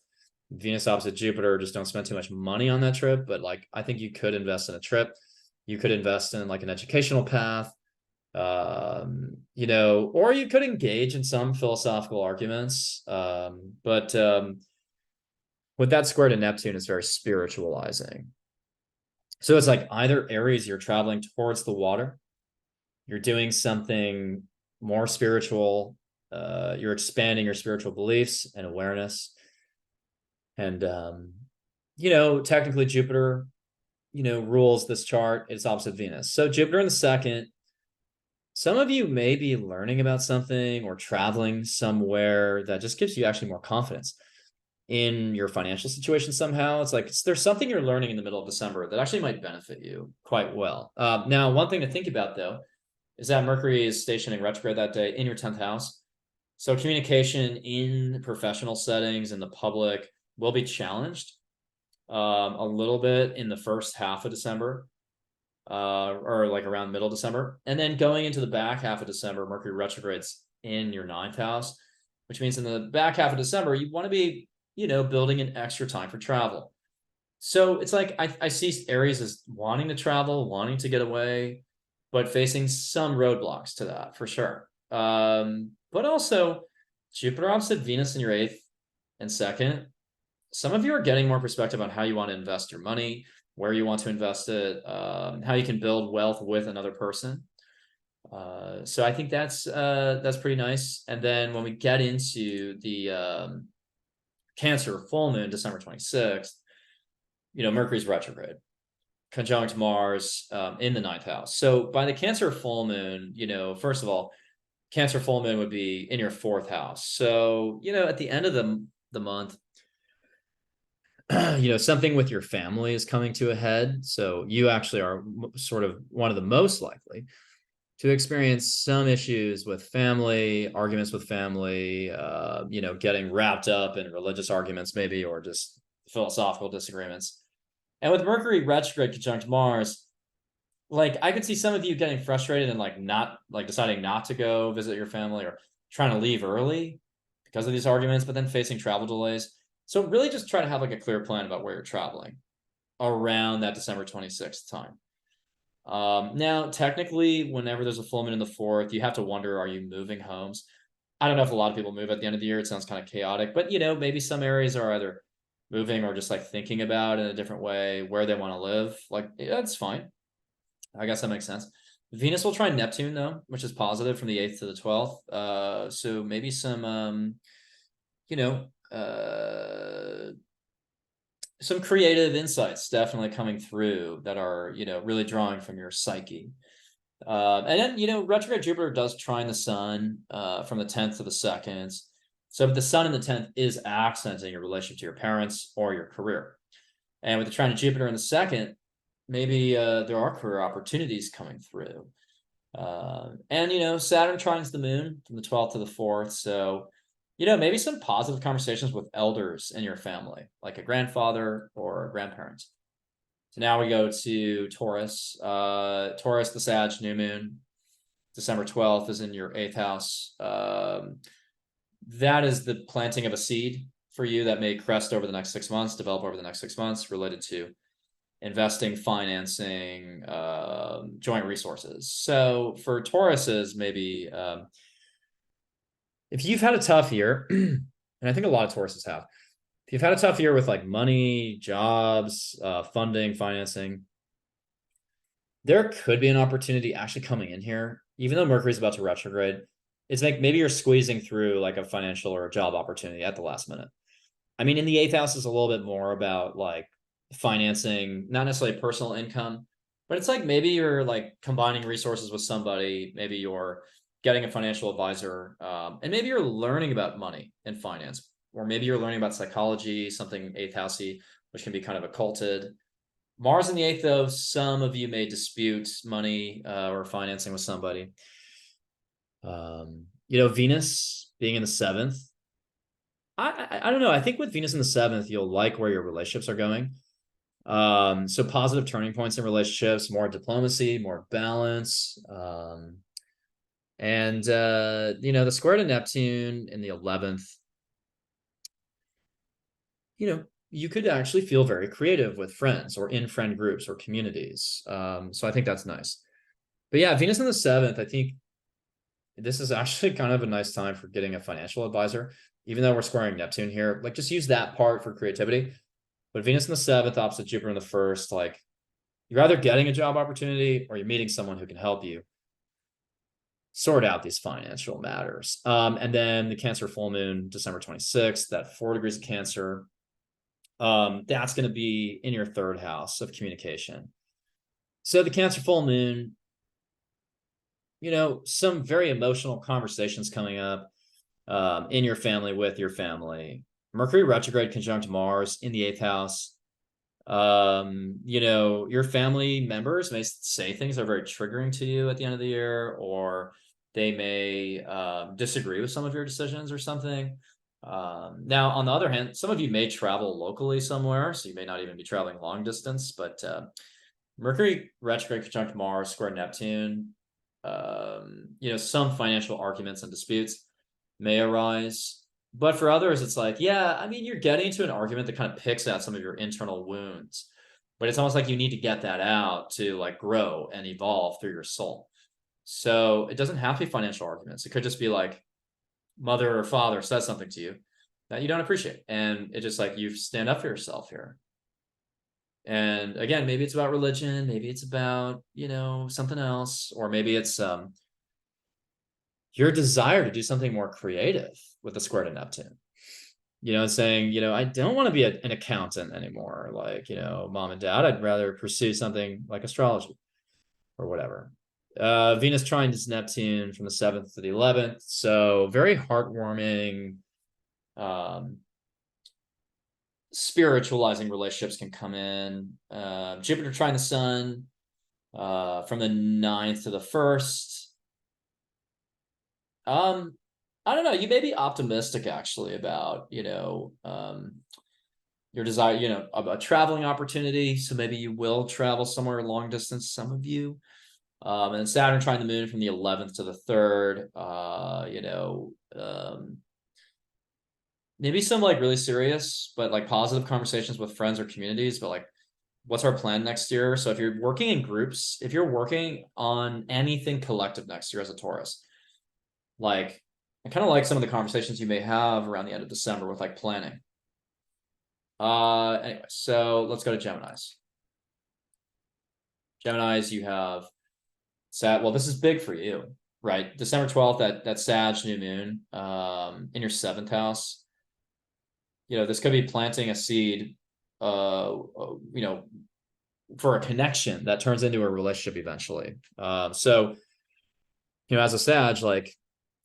Venus opposite Jupiter, just don't spend too much money on that trip. But like, I think you could invest in a trip. You could invest in like an educational path, or you could engage in some philosophical arguments. But with that square to Neptune, it's very spiritualizing. So it's like either Aries, you're traveling towards the water, you're doing something more spiritual, you're expanding your spiritual beliefs and awareness. And, technically Jupiter, rules this chart. It's opposite Venus. So Jupiter in the 2nd, some of you may be learning about something or traveling somewhere that just gives you actually more confidence in your financial situation somehow. It's like there's something you're learning in the middle of December that actually might benefit you quite well. Now, one thing to think about, though, is that Mercury is stationing retrograde that day in your 10th house. So communication in professional settings in the public will be challenged a little bit in the first half of December, or like around middle December. And then going into the back half of December, Mercury retrogrades in your 9th house, which means in the back half of December, you want to be, building an extra time for travel. So it's like I see Aries as wanting to travel, wanting to get away, but facing some roadblocks to that for sure. But also Jupiter opposite Venus in your 8th and 2nd. Some of you are getting more perspective on how you want to invest your money, where you want to invest it, how you can build wealth with another person. So I think that's pretty nice. And then when we get into the Cancer full moon, December 26th, Mercury's retrograde, conjunct Mars in the 9th house. So by the Cancer full moon, first of all, Cancer full moon would be in your 4th house. So, at the end of the month, something with your family is coming to a head. So you actually are sort of one of the most likely to experience some issues with family, arguments with family, getting wrapped up in religious arguments maybe, or just philosophical disagreements. And with Mercury retrograde conjunct Mars, like I could see some of you getting frustrated and deciding not to go visit your family or trying to leave early because of these arguments, but then facing travel delays. So really just try to have like a clear plan about where you're traveling around that December 26th time. Now, technically, whenever there's a full moon in the 4th, you have to wonder, are you moving homes? I don't know if a lot of people move at the end of the year. It sounds kind of chaotic, but maybe some areas are either moving or just like thinking about in a different way where they want to live. Like, yeah, that's fine. I guess that makes sense. Venus will try Neptune though, which is positive from the 8th to the 12th. So maybe some, some creative insights definitely coming through that are, really drawing from your psyche. And then, retrograde Jupiter does trine the sun from the 10th to the 2nd. So the sun in the 10th is accenting your relationship to your parents or your career. And with the trine of Jupiter in the 2nd, maybe there are career opportunities coming through. And, Saturn trines the moon from the 12th to the 4th. So, maybe some positive conversations with elders in your family, like a grandfather or a grandparent. So now we go to Taurus. Taurus, the Sag new moon, December 12th is in your 8th house. That is the planting of a seed for you that may crest over the next 6 months, develop over the next 6 months, related to investing, financing, joint resources. So for Tauruses, maybe if you've had a tough year, and I think a lot of Tauruses have, if you've had a tough year with like money, jobs, funding, financing, there could be an opportunity actually coming in here, even though Mercury's about to retrograde. it's like maybe you're squeezing through like a financial or a job opportunity at the last minute. I mean, in the eighth house is a little bit more about like financing, not necessarily personal income, but it's like maybe you're like combining resources with somebody. Maybe you're getting a financial advisor, and maybe you're learning about money and finance, or maybe you're learning about psychology, something eighth housey, which can be kind of occulted. Mars in the eighth, though, some of you may dispute money or financing with somebody. Venus being in the seventh, I don't know. I think with Venus in the seventh, you'll like where your relationships are going. So positive turning points in relationships, more diplomacy, more balance. The square to Neptune in the 11th, you could actually feel very creative with friends or in friend groups or communities. So I think that's nice. But yeah, Venus in the seventh, I think this is actually kind of a nice time for getting a financial advisor, even though we're squaring Neptune here. Like, just use that part for creativity. But Venus in the seventh, opposite Jupiter in the first, like, you're either getting a job opportunity or you're meeting someone who can help you sort out these financial matters. And then the Cancer full moon, December 26th, that 4 degrees of Cancer, that's going to be in your third house of communication. So the Cancer full moon, some very emotional conversations coming up in your family, with your family. Mercury retrograde conjunct Mars in the eighth house. Your family members may say things that are very triggering to you at the end of the year, or they may disagree with some of your decisions or something. Now, on the other hand, some of you may travel locally somewhere, so you may not even be traveling long distance, but Mercury retrograde conjunct Mars square Neptune, some financial arguments and disputes may arise. But for others, it's like, yeah, I mean, you're getting into an argument that kind of picks at some of your internal wounds, but it's almost like you need to get that out to like grow and evolve through your soul. So it doesn't have to be financial arguments. It could just be like mother or father says something to you that you don't appreciate. And it's just like you stand up for yourself here. And again, maybe it's about religion, maybe it's about, something else, or maybe it's your desire to do something more creative with the square to Neptune. Saying, I don't want to be an accountant anymore. Like, mom and dad, I'd rather pursue something like astrology or whatever. Venus trines Neptune from the 7th to the 11th. So very heartwarming, spiritualizing relationships can come in. Jupiter trine the sun from the 9th to the 1st. I don't know. You may be optimistic actually about, your desire, a traveling opportunity. So maybe you will travel somewhere long distance, some of you. And Saturn trine the moon from the 11th to the 3rd. Maybe some like really serious, but like positive conversations with friends or communities, but like, what's our plan next year? So if you're working in groups, if you're working on anything collective next year as a Taurus, like, I kind of like some of the conversations you may have around the end of December with like planning. Anyway, so let's go to Geminis. Geminis, you have well, this is big for you, right? December 12th, that Sag new moon in your 7th house. This could be planting a seed, for a connection that turns into a relationship eventually. So, as a Sag, like,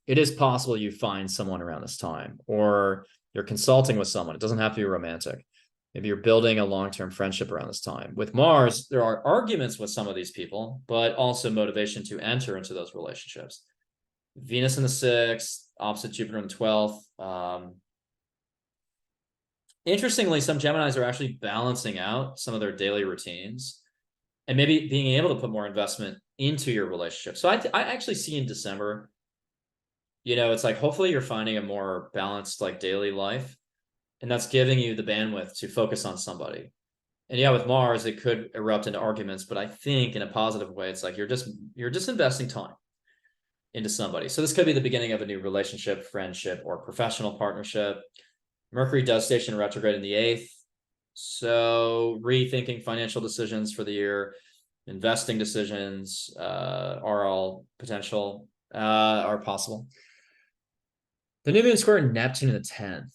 it is possible you find someone around this time, or you're consulting with someone. It doesn't have to be romantic. Maybe you're building a long-term friendship around this time. With Mars, there are arguments with some of these people, but also motivation to enter into those relationships. Venus in the 6th, opposite Jupiter in the 12th. Interestingly, some Geminis are actually balancing out some of their daily routines and maybe being able to put more investment into your relationship. So I actually see in December, it's like, hopefully you're finding a more balanced, like, daily life, and that's giving you the bandwidth to focus on somebody. And yeah, with Mars, it could erupt into arguments, but I think in a positive way, it's like you're just investing time into somebody. So this could be the beginning of a new relationship, friendship, or professional partnership. Mercury does station retrograde in the 8th. So rethinking financial decisions for the year, investing decisions are all potential, are possible. The new moon square Neptune in the 10th.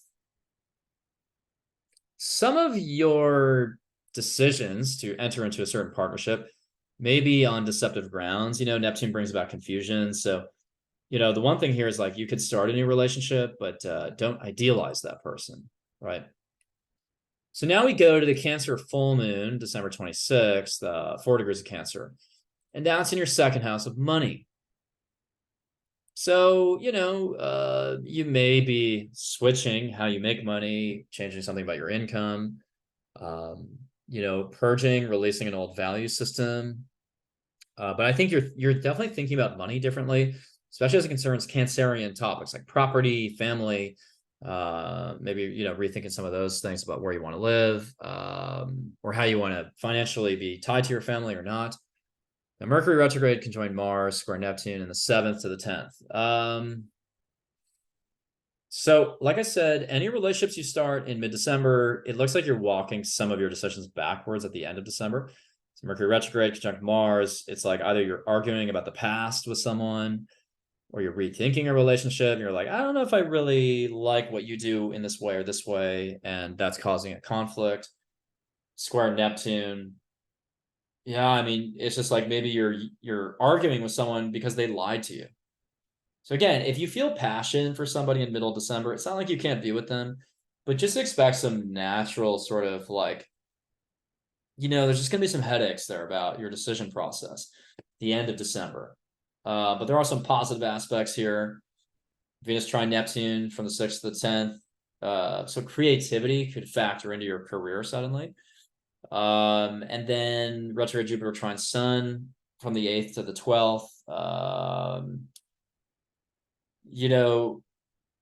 Some of your decisions to enter into a certain partnership may be on deceptive grounds. Neptune brings about confusion. So, the one thing here is like you could start a new relationship, but don't idealize that person, right? So now we go to the Cancer full moon, December 26th, 4 degrees of Cancer. And that's in your second house of money. So, you may be switching how you make money, changing something about your income, purging, releasing an old value system. But I think you're definitely thinking about money differently, especially as it concerns Cancerian topics like property, family, maybe, rethinking some of those things about where you want to live, or how you want to financially be tied to your family or not. Now, Mercury retrograde conjoined Mars, square Neptune in the 7th to the 10th. So like I said, any relationships you start in mid-December, it looks like you're walking some of your decisions backwards at the end of December. So Mercury retrograde conjunct Mars, it's like either you're arguing about the past with someone or you're rethinking a relationship. And you're like, I don't know if I really like what you do in this way or this way. And that's causing a conflict. Square Neptune. Yeah, I mean, it's just like maybe you're arguing with someone because they lied to you. So again, if you feel passion for somebody in middle of December, it's not like you can't be with them, but just expect some natural sort of like, there's just going to be some headaches there about your decision process at the end of December. But there are some positive aspects here. Venus trine Neptune from the 6th to the 10th. So creativity could factor into your career suddenly. And then retrograde Jupiter trine Sun from the 8th to the 12th.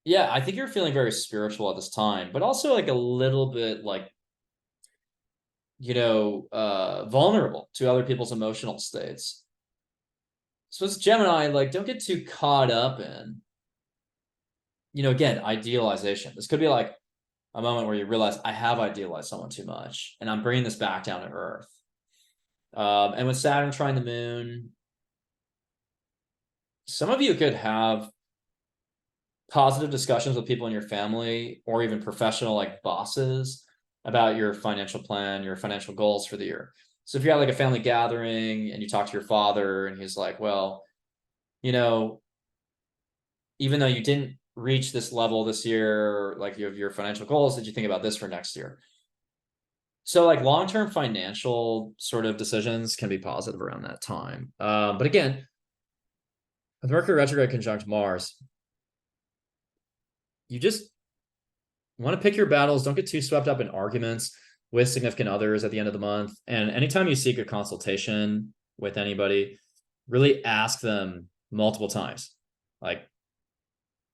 Yeah, I think you're feeling very spiritual at this time, but also like a little bit like, vulnerable to other people's emotional states. So as Gemini, like, don't get too caught up in, again, idealization. This could be like a moment where you realize I have idealized someone too much and I'm bringing this back down to earth. And with Saturn trine the moon, some of you could have positive discussions with people in your family or even professional like bosses about your financial plan, your financial goals for the year. So if you're at like a family gathering and you talk to your father and he's like, well, even though you didn't reach this level this year, like you have your financial goals, did you think about this for next year? So like long-term financial sort of decisions can be positive around that time. But again, with Mercury retrograde conjunct Mars, you just want to pick your battles. Don't get too swept up in arguments with significant others at the end of the month. And anytime you seek a consultation with anybody, really ask them multiple times. Like,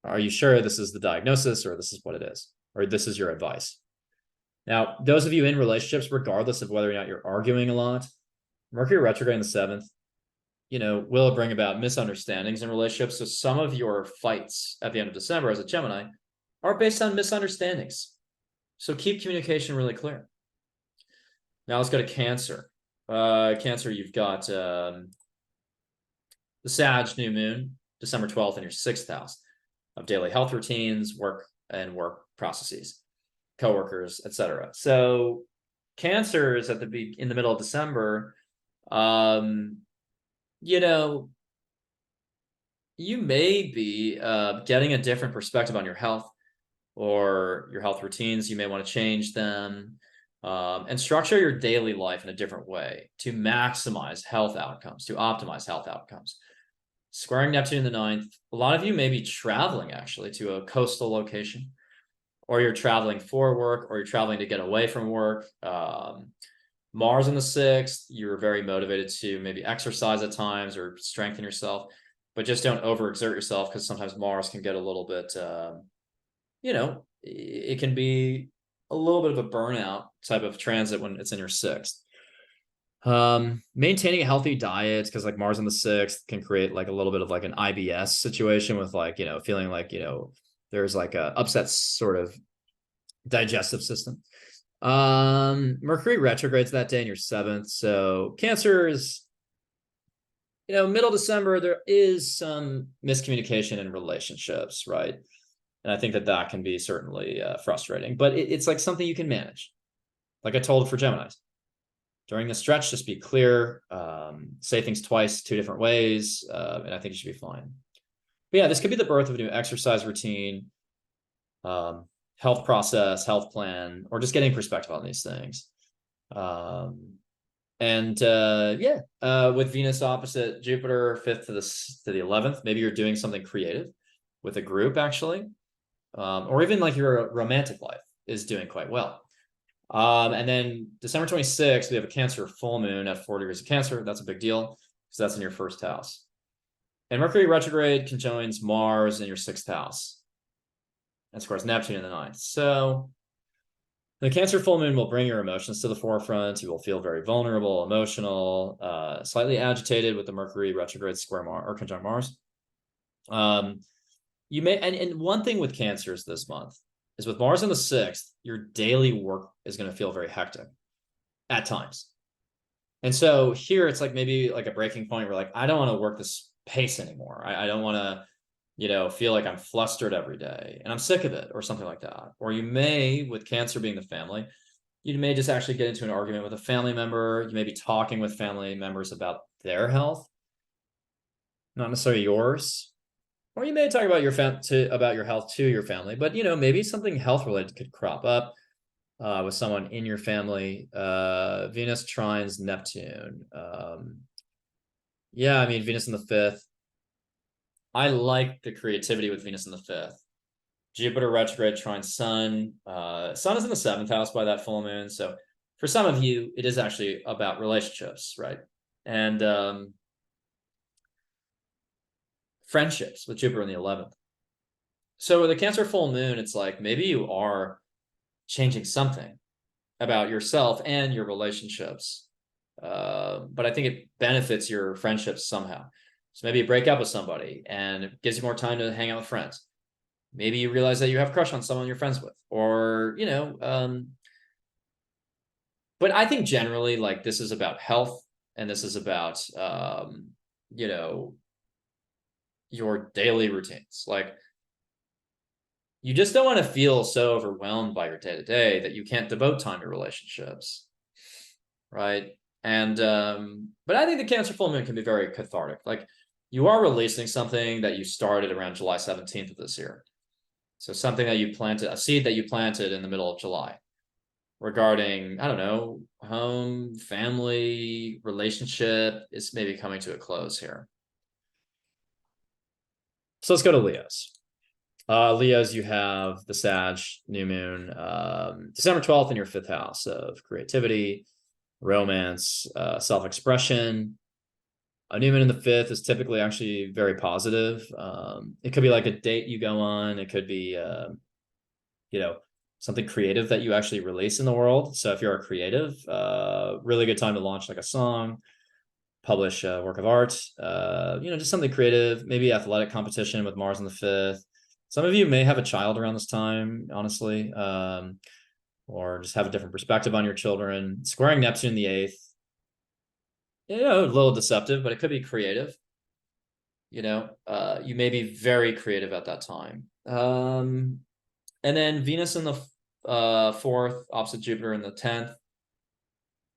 are you sure this is the diagnosis or this is what it is? Or this is your advice? Now, those of you in relationships, regardless of whether or not you're arguing a lot, Mercury retrograde in the 7th, will bring about misunderstandings in relationships. So some of your fights at the end of December as a Gemini are based on misunderstandings. So keep communication really clear. Now let's go to Cancer. Cancer, you've got the Sag new moon, December 12th in your 6th house of daily health routines, work and work processes, coworkers, etc. So Cancer is in the middle of December. You may be getting a different perspective on your health or your health routines. You may want to change them and structure your daily life in a different way to maximize health outcomes, to optimize health outcomes. Squaring Neptune in the 9th, a lot of you may be traveling actually to a coastal location, or you're traveling for work, or you're traveling to get away from work. Mars in the 6th, you're very motivated to maybe exercise at times or strengthen yourself, but just don't overexert yourself because sometimes Mars can get a little bit, it can be a little bit of a burnout type of transit when it's in your 6th. Maintaining a healthy diet, because like Mars in the 6th can create like a little bit of like an IBS situation with like, feeling like, there's like a upset sort of digestive system. Mercury retrogrades that day in your 7th. So Cancer is, middle December, there is some miscommunication in relationships, right? And I think that that can be certainly frustrating, but it's like something you can manage. Like I told for Geminis, during the stretch, just be clear, say things twice, 2 different ways, and I think you should be fine. But yeah, this could be the birth of a new exercise routine, health process, health plan, or just getting perspective on these things. With Venus opposite Jupiter, 5th to the 11th, maybe you're doing something creative with a group actually, or even like your romantic life is doing quite well. And then December 26th, we have a Cancer full moon at 4 degrees of Cancer. That's a big deal because that's in your 1st house. And Mercury retrograde conjoins Mars in your 6th house. And of course, Neptune in the 9th. So the Cancer full moon will bring your emotions to the forefront. You will feel very vulnerable, emotional, slightly agitated with the Mercury retrograde square Mars or conjunct Mars. You may, and one thing with Cancers this month is with Mars in the 6th, your daily work is going to feel very hectic at times. And so here it's like maybe like a breaking point where like, I don't want to work this pace anymore. I don't want to, feel like I'm flustered every day and I'm sick of it or something like that. Or you may, with Cancer being the family, you may just actually get into an argument with a family member. You may be talking with family members about their health, not necessarily yours. Or you may talk about about your health to your family, but maybe something health related could crop up with someone in your family. Venus trines Neptune. Yeah, I mean Venus in the 5th. I like the creativity with Venus in the 5th. Jupiter retrograde trine Sun. Sun is in the 7th house by that full moon, so for some of you, it is actually about relationships, right? And friendships with Jupiter in the 11th. So with the Cancer full moon, it's like maybe you are changing something about yourself and your relationships. But I think it benefits your friendships somehow. So maybe you break up with somebody and it gives you more time to hang out with friends. Maybe you realize that you have a crush on someone you're friends with, or, but I think generally like this is about health and this is about, your daily routines. Like you just don't want to feel so overwhelmed by your day to day that you can't devote time to relationships. Right. And, but I think the Cancer full moon can be very cathartic. Like you are releasing something that you started around July 17th of this year. So something that you planted, a seed that you planted in the middle of July regarding, I don't know, home, family, relationship is maybe coming to a close here. So let's go to Leos. Leos, you have the Sag new moon, December 12th in your 5th house of creativity, romance, self-expression. A new moon in the 5th is typically actually very positive. It could be like a date you go on. It could be, something creative that you actually release in the world. So if you're a creative, really good time to launch like a song, publish a work of art, just something creative, maybe athletic competition with Mars in the 5th. Some of you may have a child around this time, honestly, or just have a different perspective on your children. Squaring Neptune in the 8th, a little deceptive, but it could be creative. You may be very creative at that time. And then Venus in the 4th, opposite Jupiter in the 10th,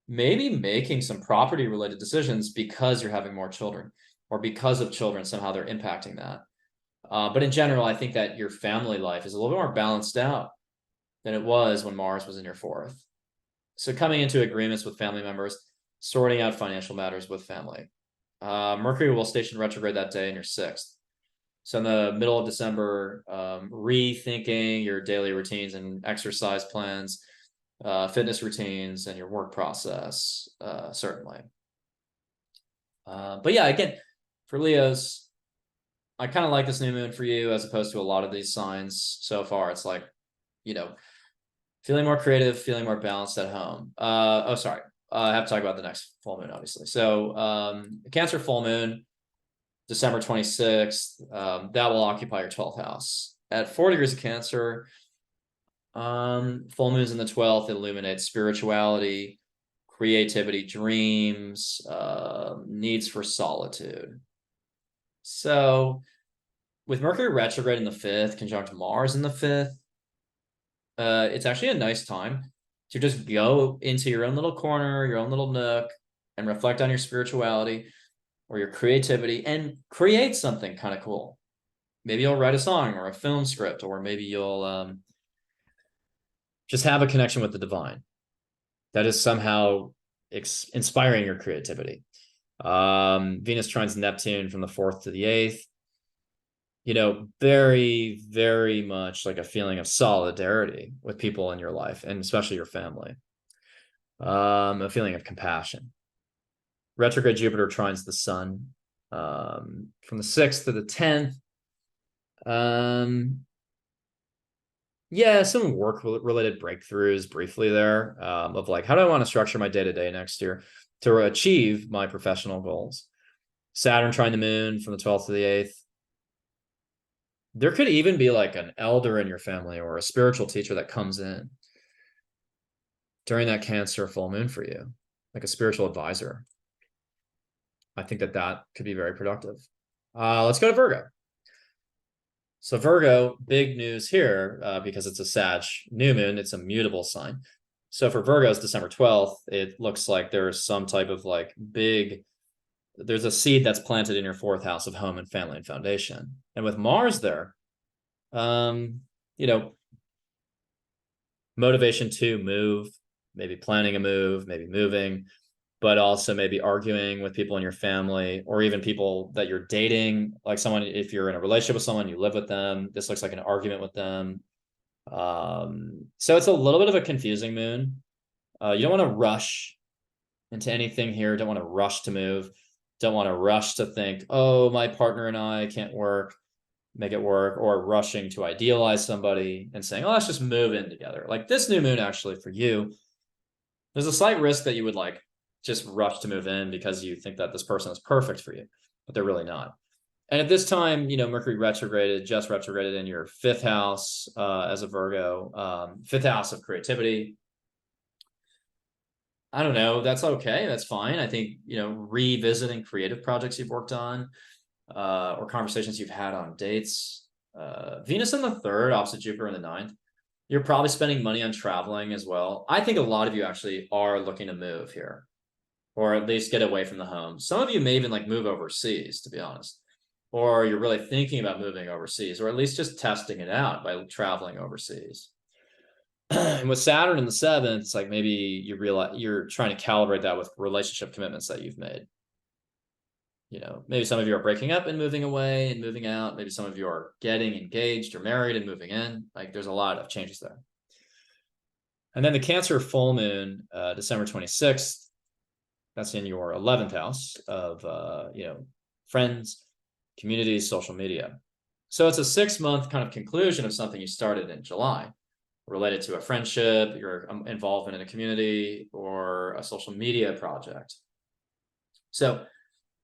maybe making some property related decisions because you're having more children or because of children, somehow they're impacting that. But in general, I think that your family life is a little bit more balanced out than it was when Mars was in your 4th. So coming into agreements with family members, sorting out financial matters with family. Mercury will station retrograde that day in your 6th. So in the middle of December, rethinking your daily routines and exercise plans, fitness routines, and your work process, certainly. But yeah, again, for Leos, I kind of like this new moon for you as opposed to a lot of these signs so far. It's like, feeling more creative, feeling more balanced at home. Sorry. I have to talk about the next full moon, obviously. So Cancer full moon, December 26th, that will occupy your 12th house. At 4 degrees of Cancer, full moons in the 12th illuminates spirituality, creativity, dreams, needs for solitude. So with Mercury retrograde in the 5th, conjunct Mars in the 5th, it's actually a nice time to just go into your own little corner, your own little nook, and reflect on your spirituality or your creativity and create something kind of cool. Maybe you'll write a song or a film script, or maybe you'll just have a connection with the divine that is somehow inspiring your creativity. Venus trines Neptune from the 4th to the 8th. You know, very, very much like a feeling of solidarity with people in your life, and especially your family. A feeling of compassion. Retrograde Jupiter trines the sun from the 6th to the 10th. Yeah, some work-related breakthroughs briefly there, of like, how do I want to structure my day-to-day next year to achieve my professional goals? Saturn trine the moon from the 12th to the 8th. There could even be like an elder in your family or a spiritual teacher that comes in during that Cancer full moon for you, like a spiritual advisor. I think that could be very productive. Let's go to Virgo. So Virgo, big news here, because it's a Sag new moon. It's a mutable sign. So for Virgos, December 12th, it looks like there's some type of like there's a seed that's planted in your 4th house of home and family and foundation. And with Mars there, you know, motivation to move, maybe planning a move, maybe moving, but also maybe arguing with people in your family or even people that you're dating, like someone, if you're in a relationship with someone, you live with them, this looks like an argument with them. So it's a little bit of a confusing moon. You don't want to rush into anything here. Don't want to rush to move. Don't want to rush to think, oh, my partner and I can't make it work, or rushing to idealize somebody and saying, oh, let's just move in together. Like this new moon, actually, for you, there's a slight risk that you would like just rush to move in because you think that this person is perfect for you, but they're really not. And at this time, you know, Mercury just retrograded in your 5th house as a Virgo, 5th house of creativity. I don't know. That's okay. That's fine. I think, you know, revisiting creative projects you've worked on or conversations you've had on dates. Venus in the 3rd, opposite Jupiter in the 9th. You're probably spending money on traveling as well. I think a lot of you actually are looking to move here, or at least get away from the home. Some of you may even like move overseas, to be honest, or you're really thinking about moving overseas, or at least just testing it out by traveling overseas. And with Saturn in the 7th, it's like maybe you realize you're trying to calibrate that with relationship commitments that you've made. You know, maybe some of you are breaking up and moving away and moving out. Maybe some of you are getting engaged or married and moving in. Like there's a lot of changes there. And then the Cancer full moon, December 26th, that's in your 11th house of, you know, friends, communities, social media. So it's a 6-month kind of conclusion of something you started in July, related to a friendship, your involvement in a community, or a social media project. So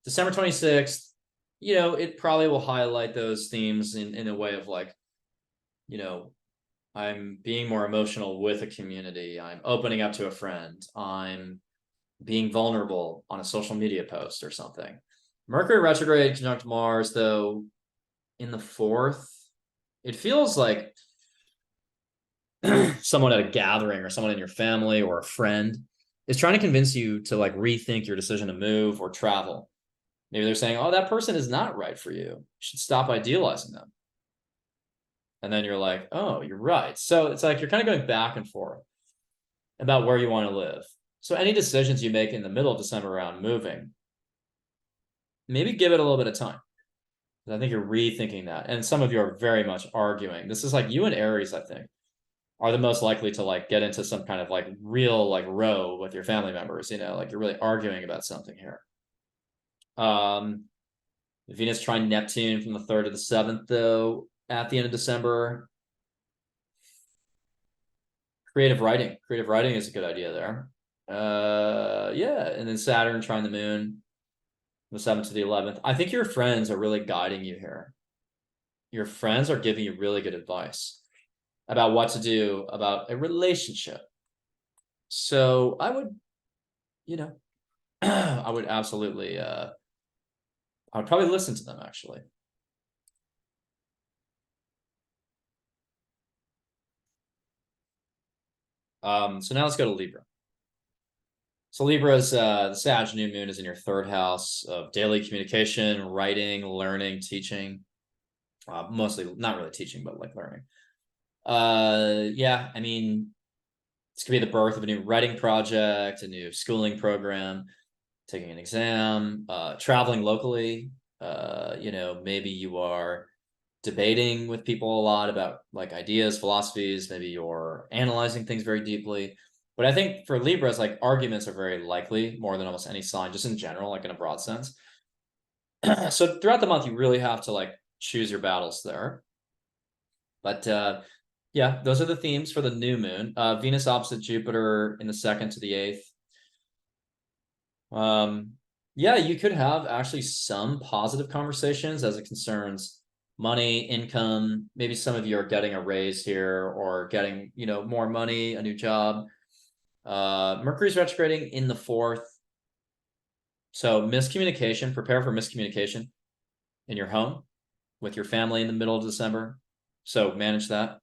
December 26th, you know, it probably will highlight those themes in a way of like, you know, I'm being more emotional with a community. I'm opening up to a friend. I'm being vulnerable on a social media post or something. Mercury retrograde conjunct Mars, though, in the 4th, it feels like someone at a gathering or someone in your family or a friend is trying to convince you to like rethink your decision to move or travel. Maybe they're saying, oh, that person is not right for you. You should stop idealizing them. And then you're like, oh, you're right. So it's like you're kind of going back and forth about where you want to live. So any decisions you make in the middle of December around moving, maybe give it a little bit of time. I think you're rethinking that. And some of you are very much arguing. This is like you and Aries, I think, are the most likely to like get into some kind of like real like row with your family members, you know, like you're really arguing about something here. Venus trine Neptune from the 3rd to the 7th, though, at the end of December. Creative writing is a good idea there. Yeah, and then Saturn trine the moon, the 7th to the 11th. I think your friends are really guiding you here. Your friends are giving you really good advice about what to do about a relationship. So I would, you know, I would absolutely, I would probably listen to them, actually. So now let's go to Libra. So Libra's the Sag new moon is in your third house of daily communication, writing, learning, teaching. Mostly not really teaching, but like learning. Yeah, I mean, it's gonna be the birth of a new writing project, a new schooling program, taking an exam, traveling locally. Maybe you are debating with people a lot about like ideas, philosophies. Maybe you're analyzing things very deeply. But I think for Libras, like arguments are very likely more than almost any sign, just in general, like in a broad sense. So throughout the month, you really have to like choose your battles there. But yeah, those are the themes for the new moon. Venus opposite Jupiter in the 2nd to the 8th. Yeah, you could have actually some positive conversations as it concerns money, income. Maybe some of you are getting a raise here or getting, more money, a new job. Mercury's retrograding in the 4th. So miscommunication, prepare for miscommunication in your home with your family in the middle of December. So manage that.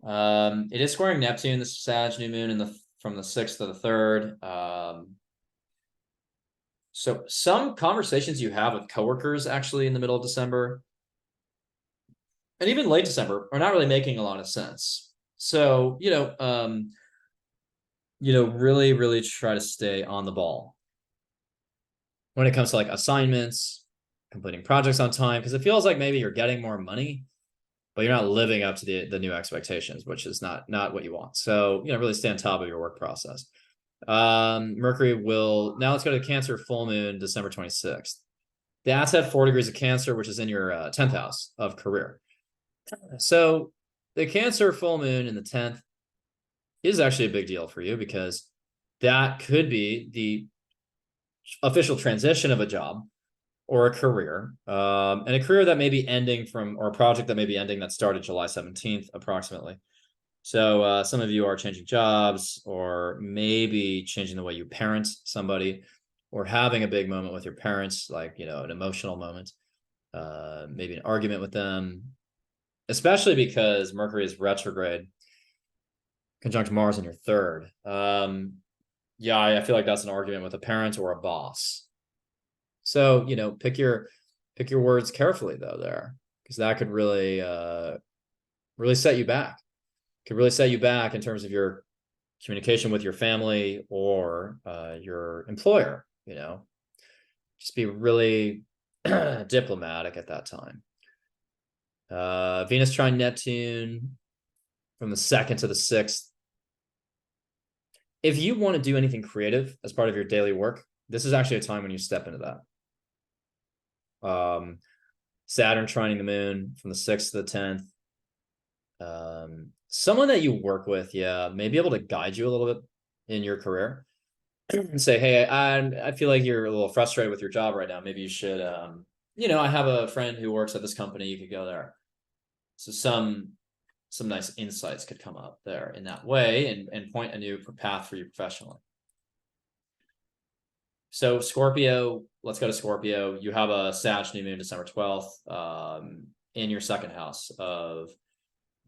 It is squaring Neptune, the Sag new moon from the 6th to the 3rd. So some conversations you have with coworkers actually in the middle of December and even late December are not really making a lot of sense. So, really, really try to stay on the ball when it comes to like assignments, completing projects on time, because it feels like maybe you're getting more money, but you're not living up to the new expectations, which is not what you want. So, really stay on top of your work process. Mercury will now let's go to Cancer full moon December 26th. That's at 4 degrees of Cancer, which is in your 10th house of career. So the Cancer full moon in the 10th is actually a big deal for you because that could be the official transition of a job or a career, and a career that may be ending or a project that may be ending that started July 17th approximately. So some of you are changing jobs or maybe changing the way you parent somebody or having a big moment with your parents, like, an emotional moment, maybe an argument with them, especially because Mercury is retrograde conjunct Mars in your 3rd. Yeah, I feel like that's an argument with a parent or a boss. So, pick your words carefully though there, because that could really set you back. Could really set you back in terms of your communication with your family or your employer. Just be really diplomatic at that time. Venus trine Neptune from the 2nd to the 6th. If you want to do anything creative as part of your daily work, this is actually a time when you step into that. Saturn trining the moon from the 6th to the 10th. Someone that you work with, may be able to guide you a little bit in your career and say, hey, I feel like you're a little frustrated with your job right now. Maybe you should, I have a friend who works at this company. You could go there. So some nice insights could come up there in that way and point a new path for you professionally. So Scorpio, let's go to Scorpio. You have a Sag new moon December 12th in your 2nd house of,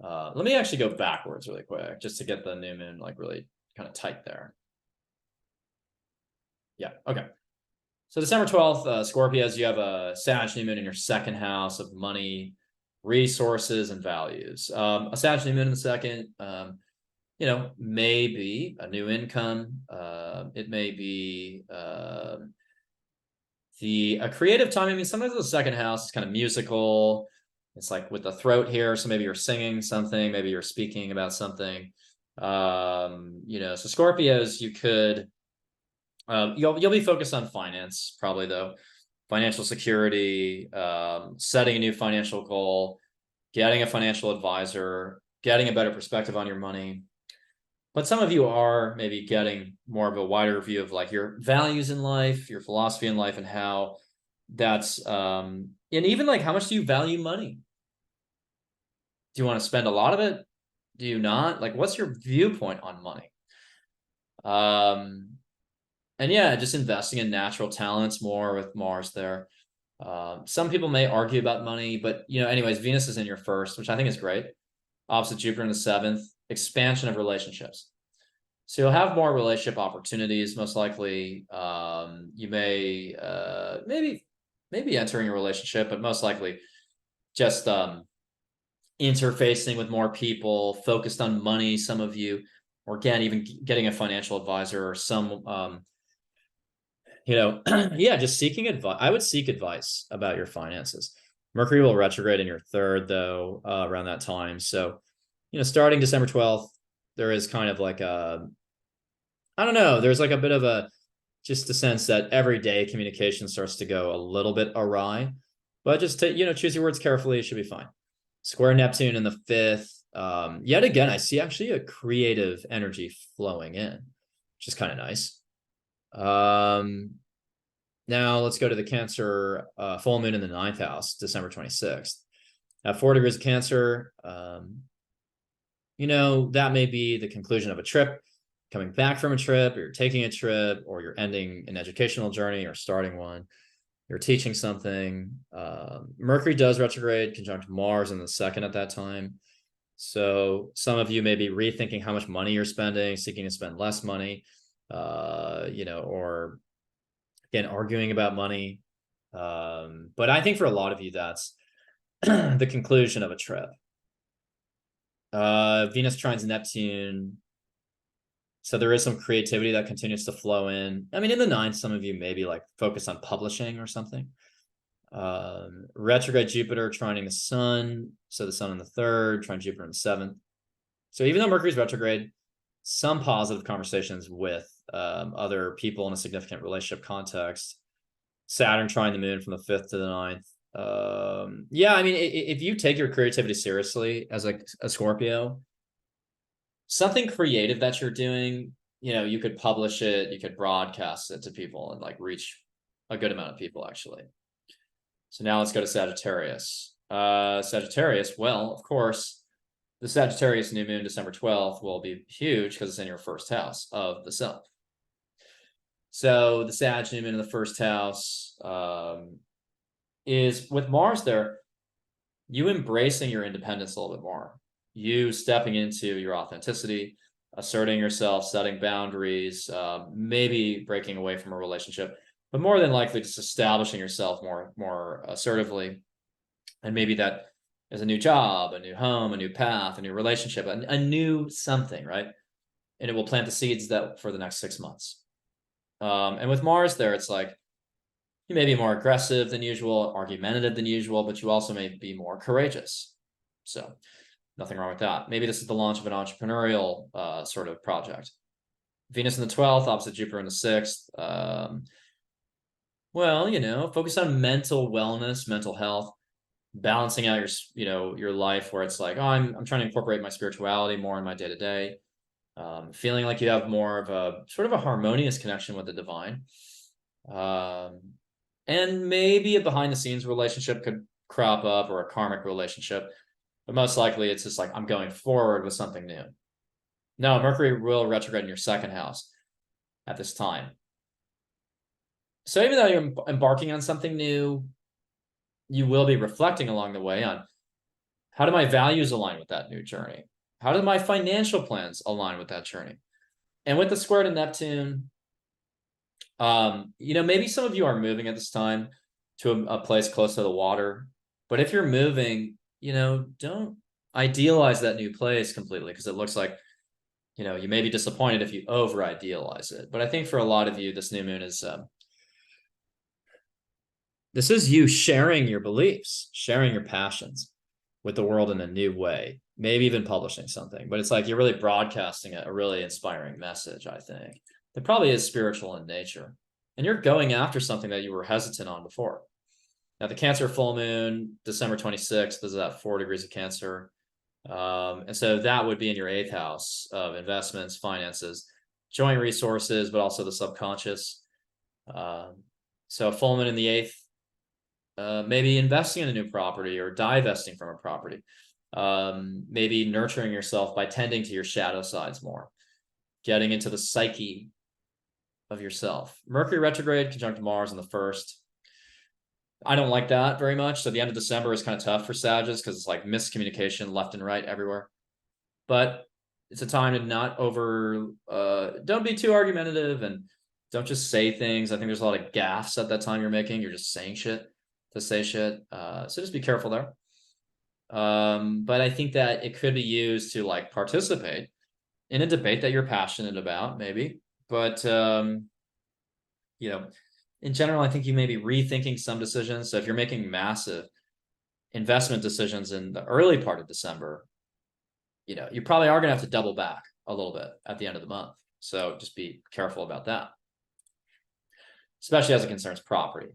let me actually go backwards really quick just to get the new moon like really kind of tight there. Yeah, okay. So December 12th, Scorpios, you have a Sag new moon in your 2nd house of money, resources, and values. A Sag new moon in the 2nd, maybe a new income. It may be a creative time. I mean, sometimes the 2nd house is kind of musical. It's like with the throat here. So maybe you're singing something, maybe you're speaking about something. So Scorpios, you could, you'll be focused on finance probably though. Financial security, setting a new financial goal, getting a financial advisor, getting a better perspective on your money. But some of you are maybe getting more of a wider view of like your values in life, your philosophy in life, and how that's, and even like how much do you value money? Do you want to spend a lot of it? Do you not? Like, what's your viewpoint on money? And yeah, just investing in natural talents more with Mars there. Some people may argue about money, but anyways, Venus is in your 1st, which I think is great. Opposite Jupiter in the 7th. expansion of relationships. So you'll have more relationship opportunities, most likely. You may maybe entering a relationship, but most likely just interfacing with more people, focused on money, some of you, or again, even getting a financial advisor or some yeah, just seeking advice. I would seek advice about your finances. Mercury will retrograde in your third, though, around that time. So, starting December 12th, there is kind of like I don't know, there's like a bit of just a sense that everyday communication starts to go a little bit awry. But just to, choose your words carefully, it should be fine. Square Neptune in the fifth. Yet again, I see actually a creative energy flowing in, which is kind of nice. Now let's go to the Cancer full moon in the ninth house, December 26th. At 4 degrees of Cancer, that may be the conclusion of a trip, coming back from a trip, or you're taking a trip, or you're ending an educational journey or starting one. You're teaching something. Mercury does retrograde conjunct Mars in the second at that time. So some of you may be rethinking how much money you're spending, seeking to spend less money, or again, arguing about money. But I think for a lot of you, that's the conclusion of a trip. Venus trines Neptune. So there is some creativity that continues to flow in. I mean, in the ninth, some of you maybe like focus on publishing or something. Retrograde Jupiter trining the sun. So the sun in the third, trine Jupiter in the seventh. So even though Mercury's retrograde, some positive conversations with other people in a significant relationship context. Saturn trine the moon from the fifth to the ninth. Yeah, I mean, if you take your creativity seriously as like a Scorpio, something creative that you're doing, you could publish it, you could broadcast it to people and like reach a good amount of people actually. So now let's go to Sagittarius. Sagittarius, well, of course, the Sagittarius new moon December 12th will be huge because it's in your first house of the self. So the Sag new moon in the first house is with Mars there, you embracing your independence a little bit more. You stepping into your authenticity, asserting yourself, setting boundaries, maybe breaking away from a relationship, but more than likely just establishing yourself more assertively. And maybe that is a new job, a new home, a new path, a new relationship, a new something, right? And it will plant the seeds that for the next 6 months. And with Mars there, it's like you may be more aggressive than usual, argumentative than usual, but you also may be more courageous. So nothing wrong with that. Maybe this is the launch of an entrepreneurial sort of project. Venus in the 12th, opposite Jupiter in the 6th. Well, focus on mental wellness, mental health, balancing out your life where it's like, oh, I'm trying to incorporate my spirituality more in my day-to-day. Feeling like you have more of a sort of a harmonious connection with the divine. And maybe a behind the scenes relationship could crop up, or a karmic relationship, but most likely it's just like, I'm going forward with something new. No, Mercury will retrograde in your second house at this time. So even though you're embarking on something new, you will be reflecting along the way on, how do my values align with that new journey? How do my financial plans align with that journey? And with the square to Neptune, maybe some of you are moving at this time to a place close to the water. But if you're moving, don't idealize that new place completely, because it looks like, you may be disappointed if you over idealize it. But I think for a lot of you, this new moon is this is you sharing your beliefs, sharing your passions with the world in a new way, maybe even publishing something. But it's like you're really broadcasting a really inspiring message, I think. That probably is spiritual in nature. And you're going after something that you were hesitant on before. Now, the Cancer full moon, December 26th, is at 4 degrees of Cancer. And so that would be in your 8th house of investments, finances, joint resources, but also the subconscious. So a full moon in the 8th, maybe investing in a new property or divesting from a property. Maybe nurturing yourself by tending to your shadow sides more, getting into the psyche of yourself. Mercury retrograde conjunct Mars in the 1st. I don't like that very much. So the end of December is kind of tough for Sagittarius because it's like miscommunication left and right everywhere. But it's a time to not don't be too argumentative and don't just say things. I think there's a lot of gaffes at that time you're making. You're just saying shit to say shit. So just be careful there. But I think that it could be used to like participate in a debate that you're passionate about, maybe. But, you know, in general, I think you may be rethinking some decisions. So if you're making massive investment decisions in the early part of December, you probably are going to have to double back a little bit at the end of the month. So just be careful about that, especially as it concerns property.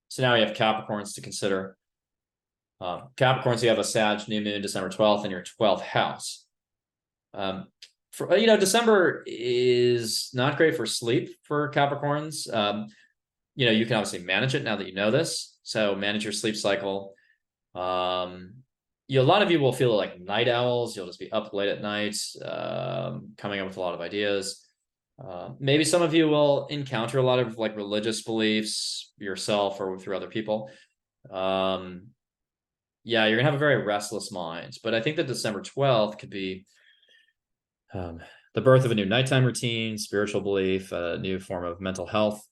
So now you have Capricorns to consider. Capricorns, you have a Sag new moon December 12th in your 12th house. December is not great for sleep for Capricorns. You can obviously manage it now that you know this. So manage your sleep cycle. A lot of you will feel like night owls. You'll just be up late at night, coming up with a lot of ideas. Maybe some of you will encounter a lot of like religious beliefs yourself or through other people. Yeah, you're gonna have a very restless mind. But I think that December 12th could be the birth of a new nighttime routine, spiritual belief, a new form of mental health,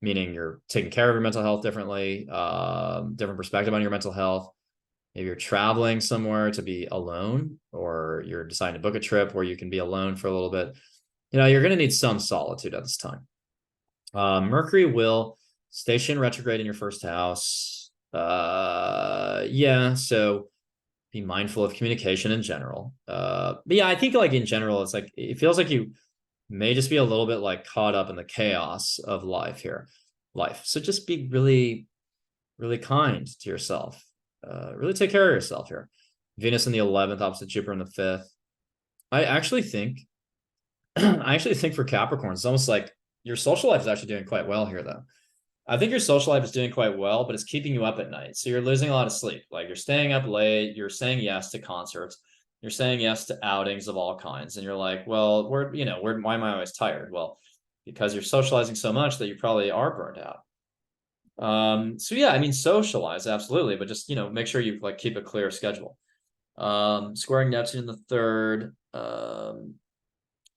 meaning you're taking care of your mental health differently, different perspective on your mental health. Maybe you're traveling somewhere to be alone, or you're deciding to book a trip where you can be alone for a little bit. You're going to need some solitude at this time. Mercury will station retrograde in your first house. Yeah, so be mindful of communication in general. But yeah, I think like in general, it's like, it feels like you may just be a little bit like caught up in the chaos of life here. So just be really, really kind to yourself. Really take care of yourself here. Venus in the 11th, opposite Jupiter in the 5th. I actually think for Capricorn, it's almost like your social life is actually doing quite well here, though. I think your social life is doing quite well, but it's keeping you up at night. So you're losing a lot of sleep. Like you're staying up late, you're saying yes to concerts, you're saying yes to outings of all kinds. And you're like, well, why am I always tired? Well, because you're socializing so much that you probably are burned out. So yeah, I mean, socialize, absolutely, but just, make sure you like keep a clear schedule. Squaring Neptune in the 3rd.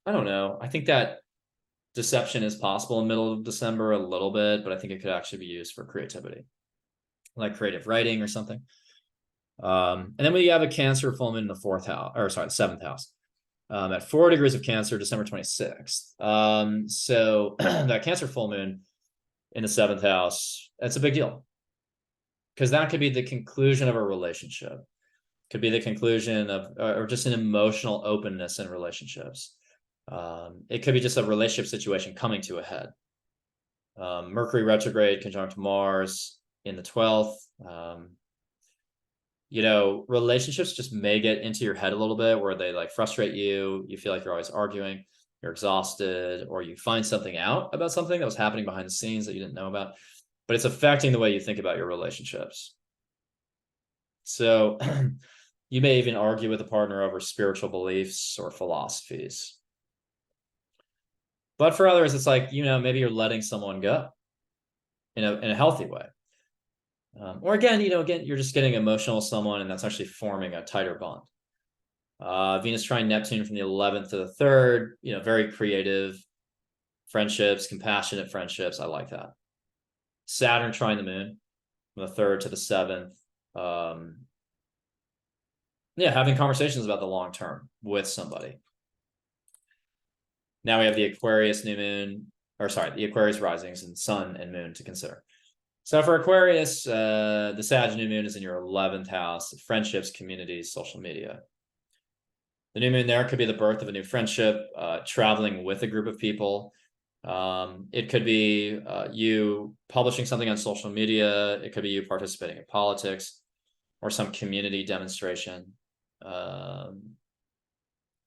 I don't know. I think that deception is possible in the middle of December a little bit, but I think it could actually be used for creativity, like creative writing or something. And then we have a Cancer full moon in the 7th house, at 4 degrees of Cancer, December 26th. So that Cancer full moon in the 7th house, that's a big deal, because that could be the conclusion of a relationship, could be the conclusion of, or just an emotional openness in relationships. It could be just a relationship situation coming to a head. Mercury retrograde conjunct Mars in the 12th. Relationships just may get into your head a little bit, where they like frustrate you. You feel like you're always arguing, you're exhausted, or you find something out about something that was happening behind the scenes that you didn't know about, but it's affecting the way you think about your relationships. So you may even argue with a partner over spiritual beliefs or philosophies. But for others, it's like, maybe you're letting someone go in a healthy way. Or again, you're just getting emotional with someone, and that's actually forming a tighter bond. Venus trine Neptune from the 11th to the 3rd, very creative friendships, compassionate friendships. I like that. Saturn trine the moon from the 3rd to the 7th. Yeah, having conversations about the long term with somebody. Now we have the Aquarius new moon, the Aquarius risings and sun and moon to consider. So for Aquarius, the Sag new moon is in your 11th house, friendships, communities, social media. The new moon there could be the birth of a new friendship, traveling with a group of people. It could be you publishing something on social media. It could be you participating in politics or some community demonstration.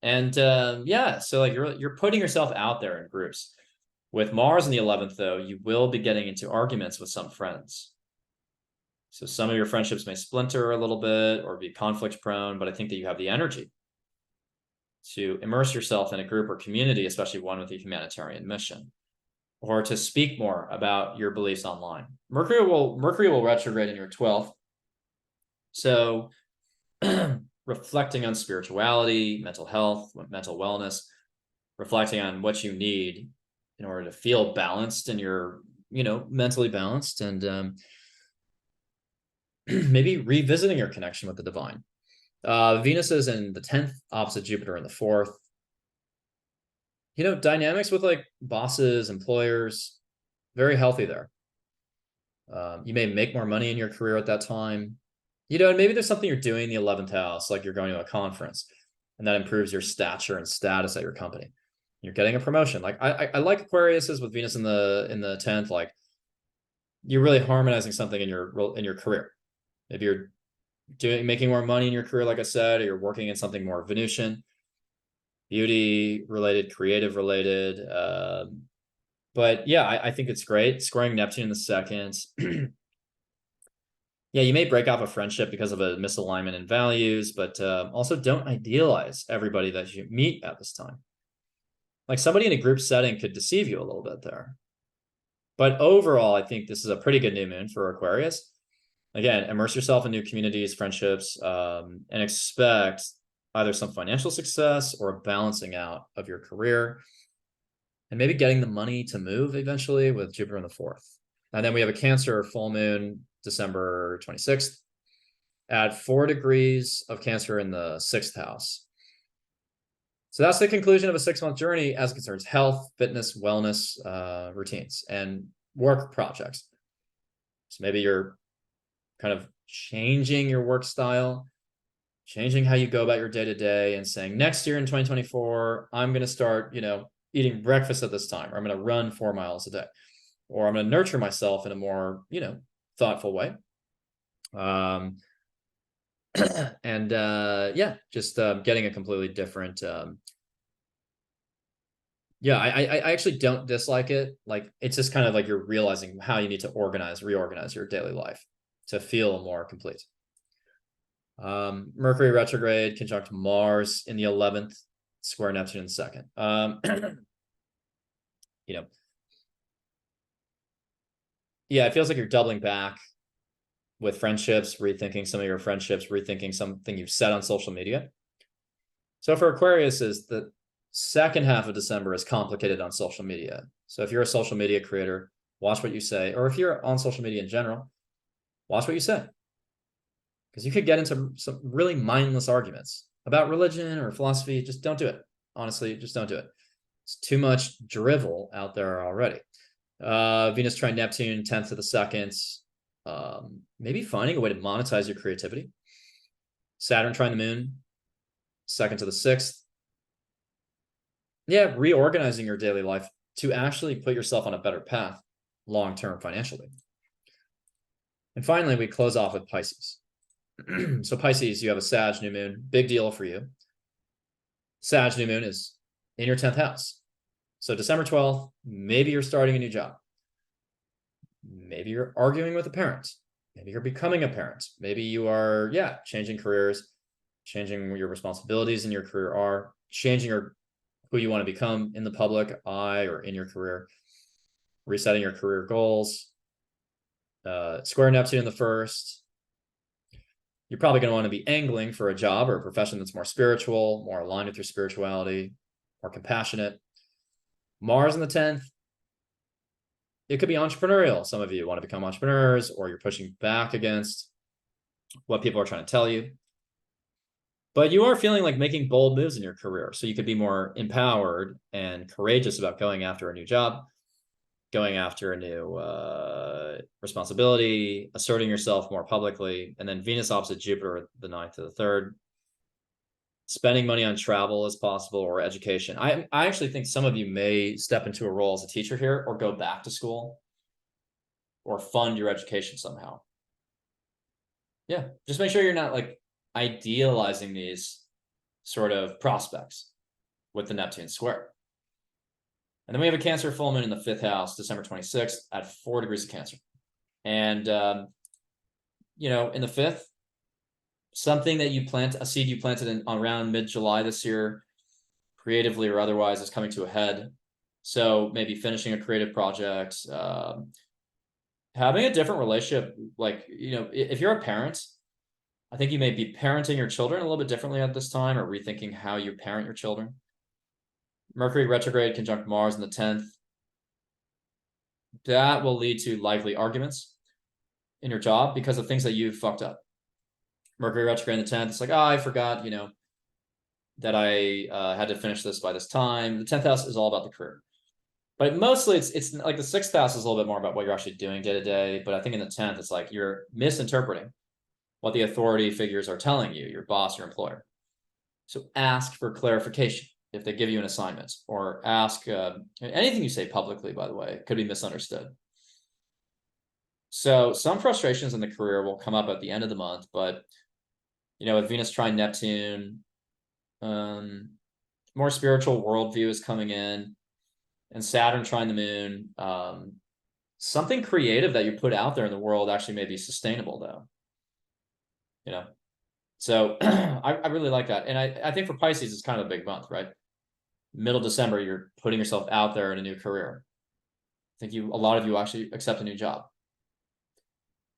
Yeah, so like you're putting yourself out there in groups. With Mars in the 11th, though, you will be getting into arguments with some friends. So some of your friendships may splinter a little bit or be conflict prone, but I think that you have the energy to immerse yourself in a group or community, especially one with a humanitarian mission, or to speak more about your beliefs online. Mercury will retrograde in your 12th. So reflecting on spirituality, mental health, mental wellness, reflecting on what you need in order to feel balanced and you're, mentally balanced, and maybe revisiting your connection with the divine. Venus is in the 10th, opposite Jupiter in the 4th. Dynamics with like bosses, employers, very healthy there. You may make more money in your career at that time. And maybe there's something you're doing in the 11th house, like you're going to a conference, and that improves your stature and status at your company. You're getting a promotion. Like I like Aquariuses with Venus in the 10th. Like you're really harmonizing something in your career. Maybe you're making more money in your career, like I said, or you're working in something more Venusian, beauty related, creative related. But yeah, I think it's great. Squaring Neptune in the 2nd. Yeah, you may break off a friendship because of a misalignment in values, but also don't idealize everybody that you meet at this time. Like somebody in a group setting could deceive you a little bit there. But overall, I think this is a pretty good new moon for Aquarius. Again, immerse yourself in new communities, friendships, and expect either some financial success or a balancing out of your career, and maybe getting the money to move eventually with Jupiter in the 4th. And then we have a Cancer full moon, December 26th, at 4 degrees of Cancer in the 6th house. So that's the conclusion of a 6-month journey as concerns health, fitness, wellness, routines, and work projects. So maybe you're kind of changing your work style, changing how you go about your day-to-day, and saying, next year in 2024, I'm going to start, eating breakfast at this time, or I'm going to run 4 miles a day, or I'm going to nurture myself in a more, thoughtful way. And yeah, just getting a completely different yeah, I actually don't dislike it. Like it's just kind of like you're realizing how you need to reorganize your daily life to feel more complete. Mercury retrograde conjunct Mars in the 11th, square Neptune in the 2nd. Yeah, it feels like you're doubling back with friendships, rethinking some of your friendships, rethinking something you've said on social media. So for Aquarius, is the second half of December is complicated on social media. So if you're a social media creator, watch what you say, or if you're on social media in general, watch what you say, because you could get into some really mindless arguments about religion or philosophy. Just don't do it. Honestly, just don't do it. It's too much drivel out there already. Venus trine Neptune, 10th to the 2nd. Maybe finding a way to monetize your creativity. Saturn trine the moon, 2nd to the 6th. Yeah, reorganizing your daily life to actually put yourself on a better path long-term financially. And finally, we close off with Pisces. So Pisces, you have a Sag new moon, big deal for you. Sag new moon is in your 10th house. So December 12th, maybe you're starting a new job. Maybe you're arguing with a parent. Maybe you're becoming a parent. Maybe you are, changing careers, changing what your responsibilities in your career are, changing who you want to become in the public eye or in your career, resetting your career goals. Square Neptune in the 1st. You're probably going to want to be angling for a job or a profession that's more spiritual, more aligned with your spirituality, more compassionate. Mars in the 10th. It could be entrepreneurial. Some of you want to become entrepreneurs, or you're pushing back against what people are trying to tell you. But you are feeling like making bold moves in your career. So you could be more empowered and courageous about going after a new job, going after a new responsibility, asserting yourself more publicly. And then Venus opposite Jupiter, the 9th to the 3rd. Spending money on travel as possible, or education. I actually think some of you may step into a role as a teacher here, or go back to school, or fund your education somehow. Yeah, just make sure you're not like idealizing these sort of prospects with the Neptune square. And then we have a Cancer full moon in the 5th house, December 26th at 4 degrees of Cancer. And, in the 5th, something that a seed you planted around mid-July this year, creatively or otherwise, is coming to a head. So maybe finishing a creative project, having a different relationship. Like, if you're a parent, I think you may be parenting your children a little bit differently at this time, or rethinking how you parent your children. Mercury retrograde conjunct Mars in the 10th. That will lead to lively arguments in your job because of things that you fucked up. Mercury retrograde in the 10th. It's like, oh, I forgot, that I had to finish this by this time. The 10th house is all about the career. But mostly it's like the 6th house is a little bit more about what you're actually doing day to day. But I think in the 10th, it's like you're misinterpreting what the authority figures are telling you, your boss, your employer. So ask for clarification if they give you an assignment, or ask anything you say publicly, by the way, could be misunderstood. So some frustrations in the career will come up at the end of the month, but with Venus trine Neptune, more spiritual worldview is coming in, and Saturn trine the moon. Something creative that you put out there in the world actually may be sustainable, though. So I really like that. And I think for Pisces, it's kind of a big month, right? Middle December, you're putting yourself out there in a new career. I think a lot of you actually accept a new job.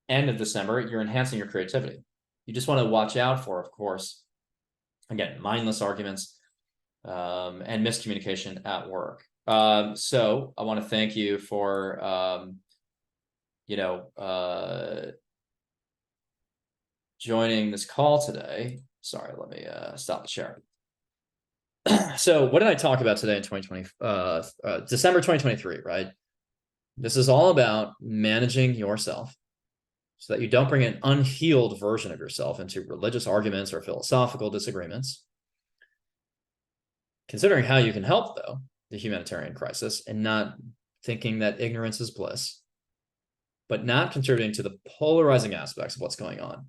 End of December, you're enhancing your creativity. You just want to watch out for, of course, again, mindless arguments and miscommunication at work. So I want to thank you for, joining this call today. Sorry, let me stop the share. So what did I talk about today in December 2023, right? This is all about managing yourself so that you don't bring an unhealed version of yourself into religious arguments or philosophical disagreements. Considering how you can help, though, the humanitarian crisis, and not thinking that ignorance is bliss, but not contributing to the polarizing aspects of what's going on,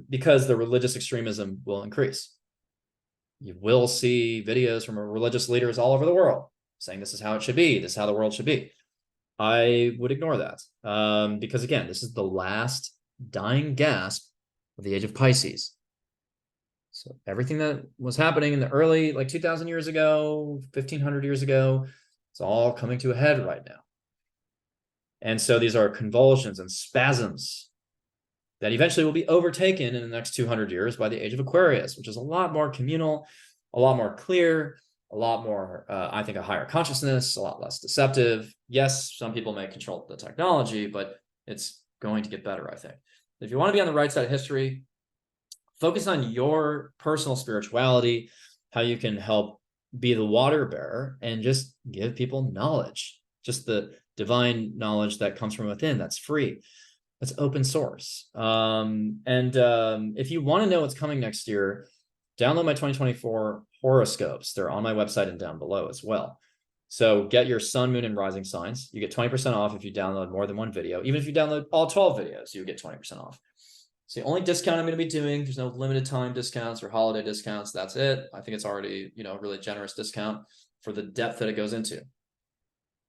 because the religious extremism will increase. You will see videos from religious leaders all over the world saying this is how it should be, this is how the world should be. I would ignore that, because again, this is the last dying gasp of the age of Pisces. So everything that was happening in the early, like 2000 years ago, 1500 years ago, it's all coming to a head right now. And so these are convulsions and spasms that eventually will be overtaken in the next 200 years by the age of Aquarius, which is a lot more communal, a lot more clear, a lot more, I think, a higher consciousness, a lot less deceptive. Yes, some people may control the technology, but it's going to get better, I think. If you want to be on the right side of history, focus on your personal spirituality, how you can help be the water bearer, and just give people knowledge, just the divine knowledge that comes from within, that's free. That's open source. If you want to know what's coming next year, download my 2024 horoscopes. They're on my website and down below as well. So get your sun, moon, and rising signs. You get 20% off if you download more than one video. Even if you download all 12 videos, you get 20% off. It's the only discount I'm going to be doing. There's no limited time discounts or holiday discounts. That's it. I think it's already, a really generous discount for the depth that it goes into.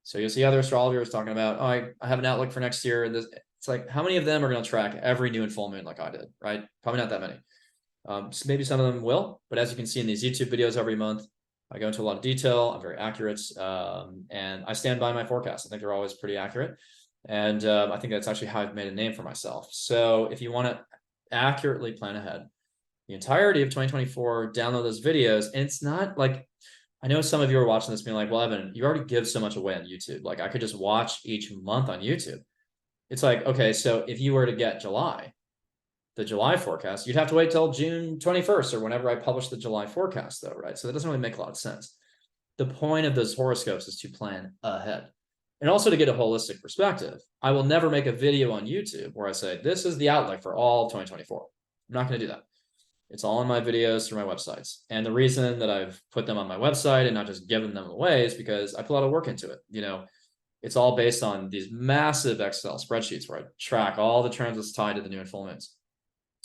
So you'll see other astrologers talking about, oh, I have an outlook for next year, and this. It's like, how many of them are going to track every new and full moon like I did, right? Probably not that many. Maybe some of them will, but as you can see in these YouTube videos every month, I go into a lot of detail. I'm very accurate, and I stand by my forecasts. I think they're always pretty accurate, and I think that's actually how I've made a name for myself. So if you want to accurately plan ahead the entirety of 2024, download those videos. And it's not like, I know some of you are watching this being like, well, Evan, you already give so much away on YouTube. Like, I could just watch each month on YouTube. It's like, okay, so if you were to get the July forecast, you'd have to wait till June 21st or whenever I publish the July forecast, though, right? So that doesn't really make a lot of sense. The point of those horoscopes is to plan ahead, and also to get a holistic perspective. I will never make a video on YouTube where I say, this is the outlook for all 2024. I'm not going to do that. It's all in my videos through my websites. And the reason that I've put them on my website and not just given them away is because I put a lot of work into it. It's all based on these massive Excel spreadsheets where I track all the transits tied to the new and full moons.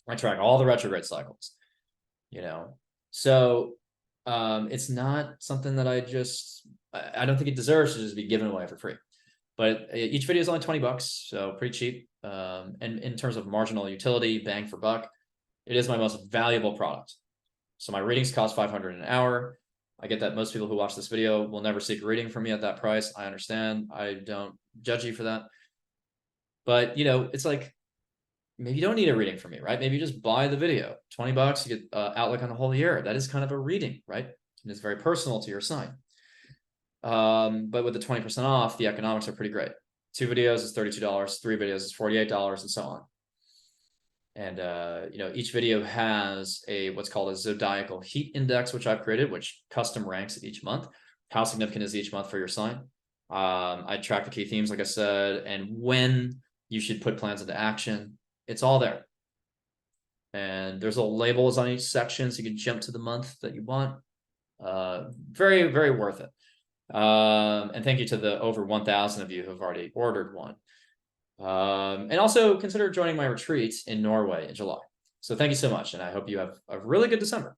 I track all the retrograde cycles, So it's not something that I don't think it deserves to just be given away for free. But each video is only $20, so pretty cheap. And in terms of marginal utility, bang for buck, it is my most valuable product. So my readings cost $500 an hour. I get that most people who watch this video will never seek a reading from me at that price. I understand. I don't judge you for that. But, it's like, maybe you don't need a reading from me, right? Maybe you just buy the video, $20, you get outlook on the whole year. That is kind of a reading, right? And it's very personal to your sign. But with the 20% off, the economics are pretty great. 2 videos is $32, 3 videos is $48, and so on. And each video has what's called a zodiacal heat index, which I've created, which custom ranks each month. How significant is each month for your sign? I track the key themes, like I said, and when you should put plans into action. It's all there. And there's little labels on each section, so you can jump to the month that you want. Very, very worth it. And thank you to the over 1,000 of you who have already ordered one. And also consider joining my retreat in Norway in July. So thank you so much, and I hope you have a really good December.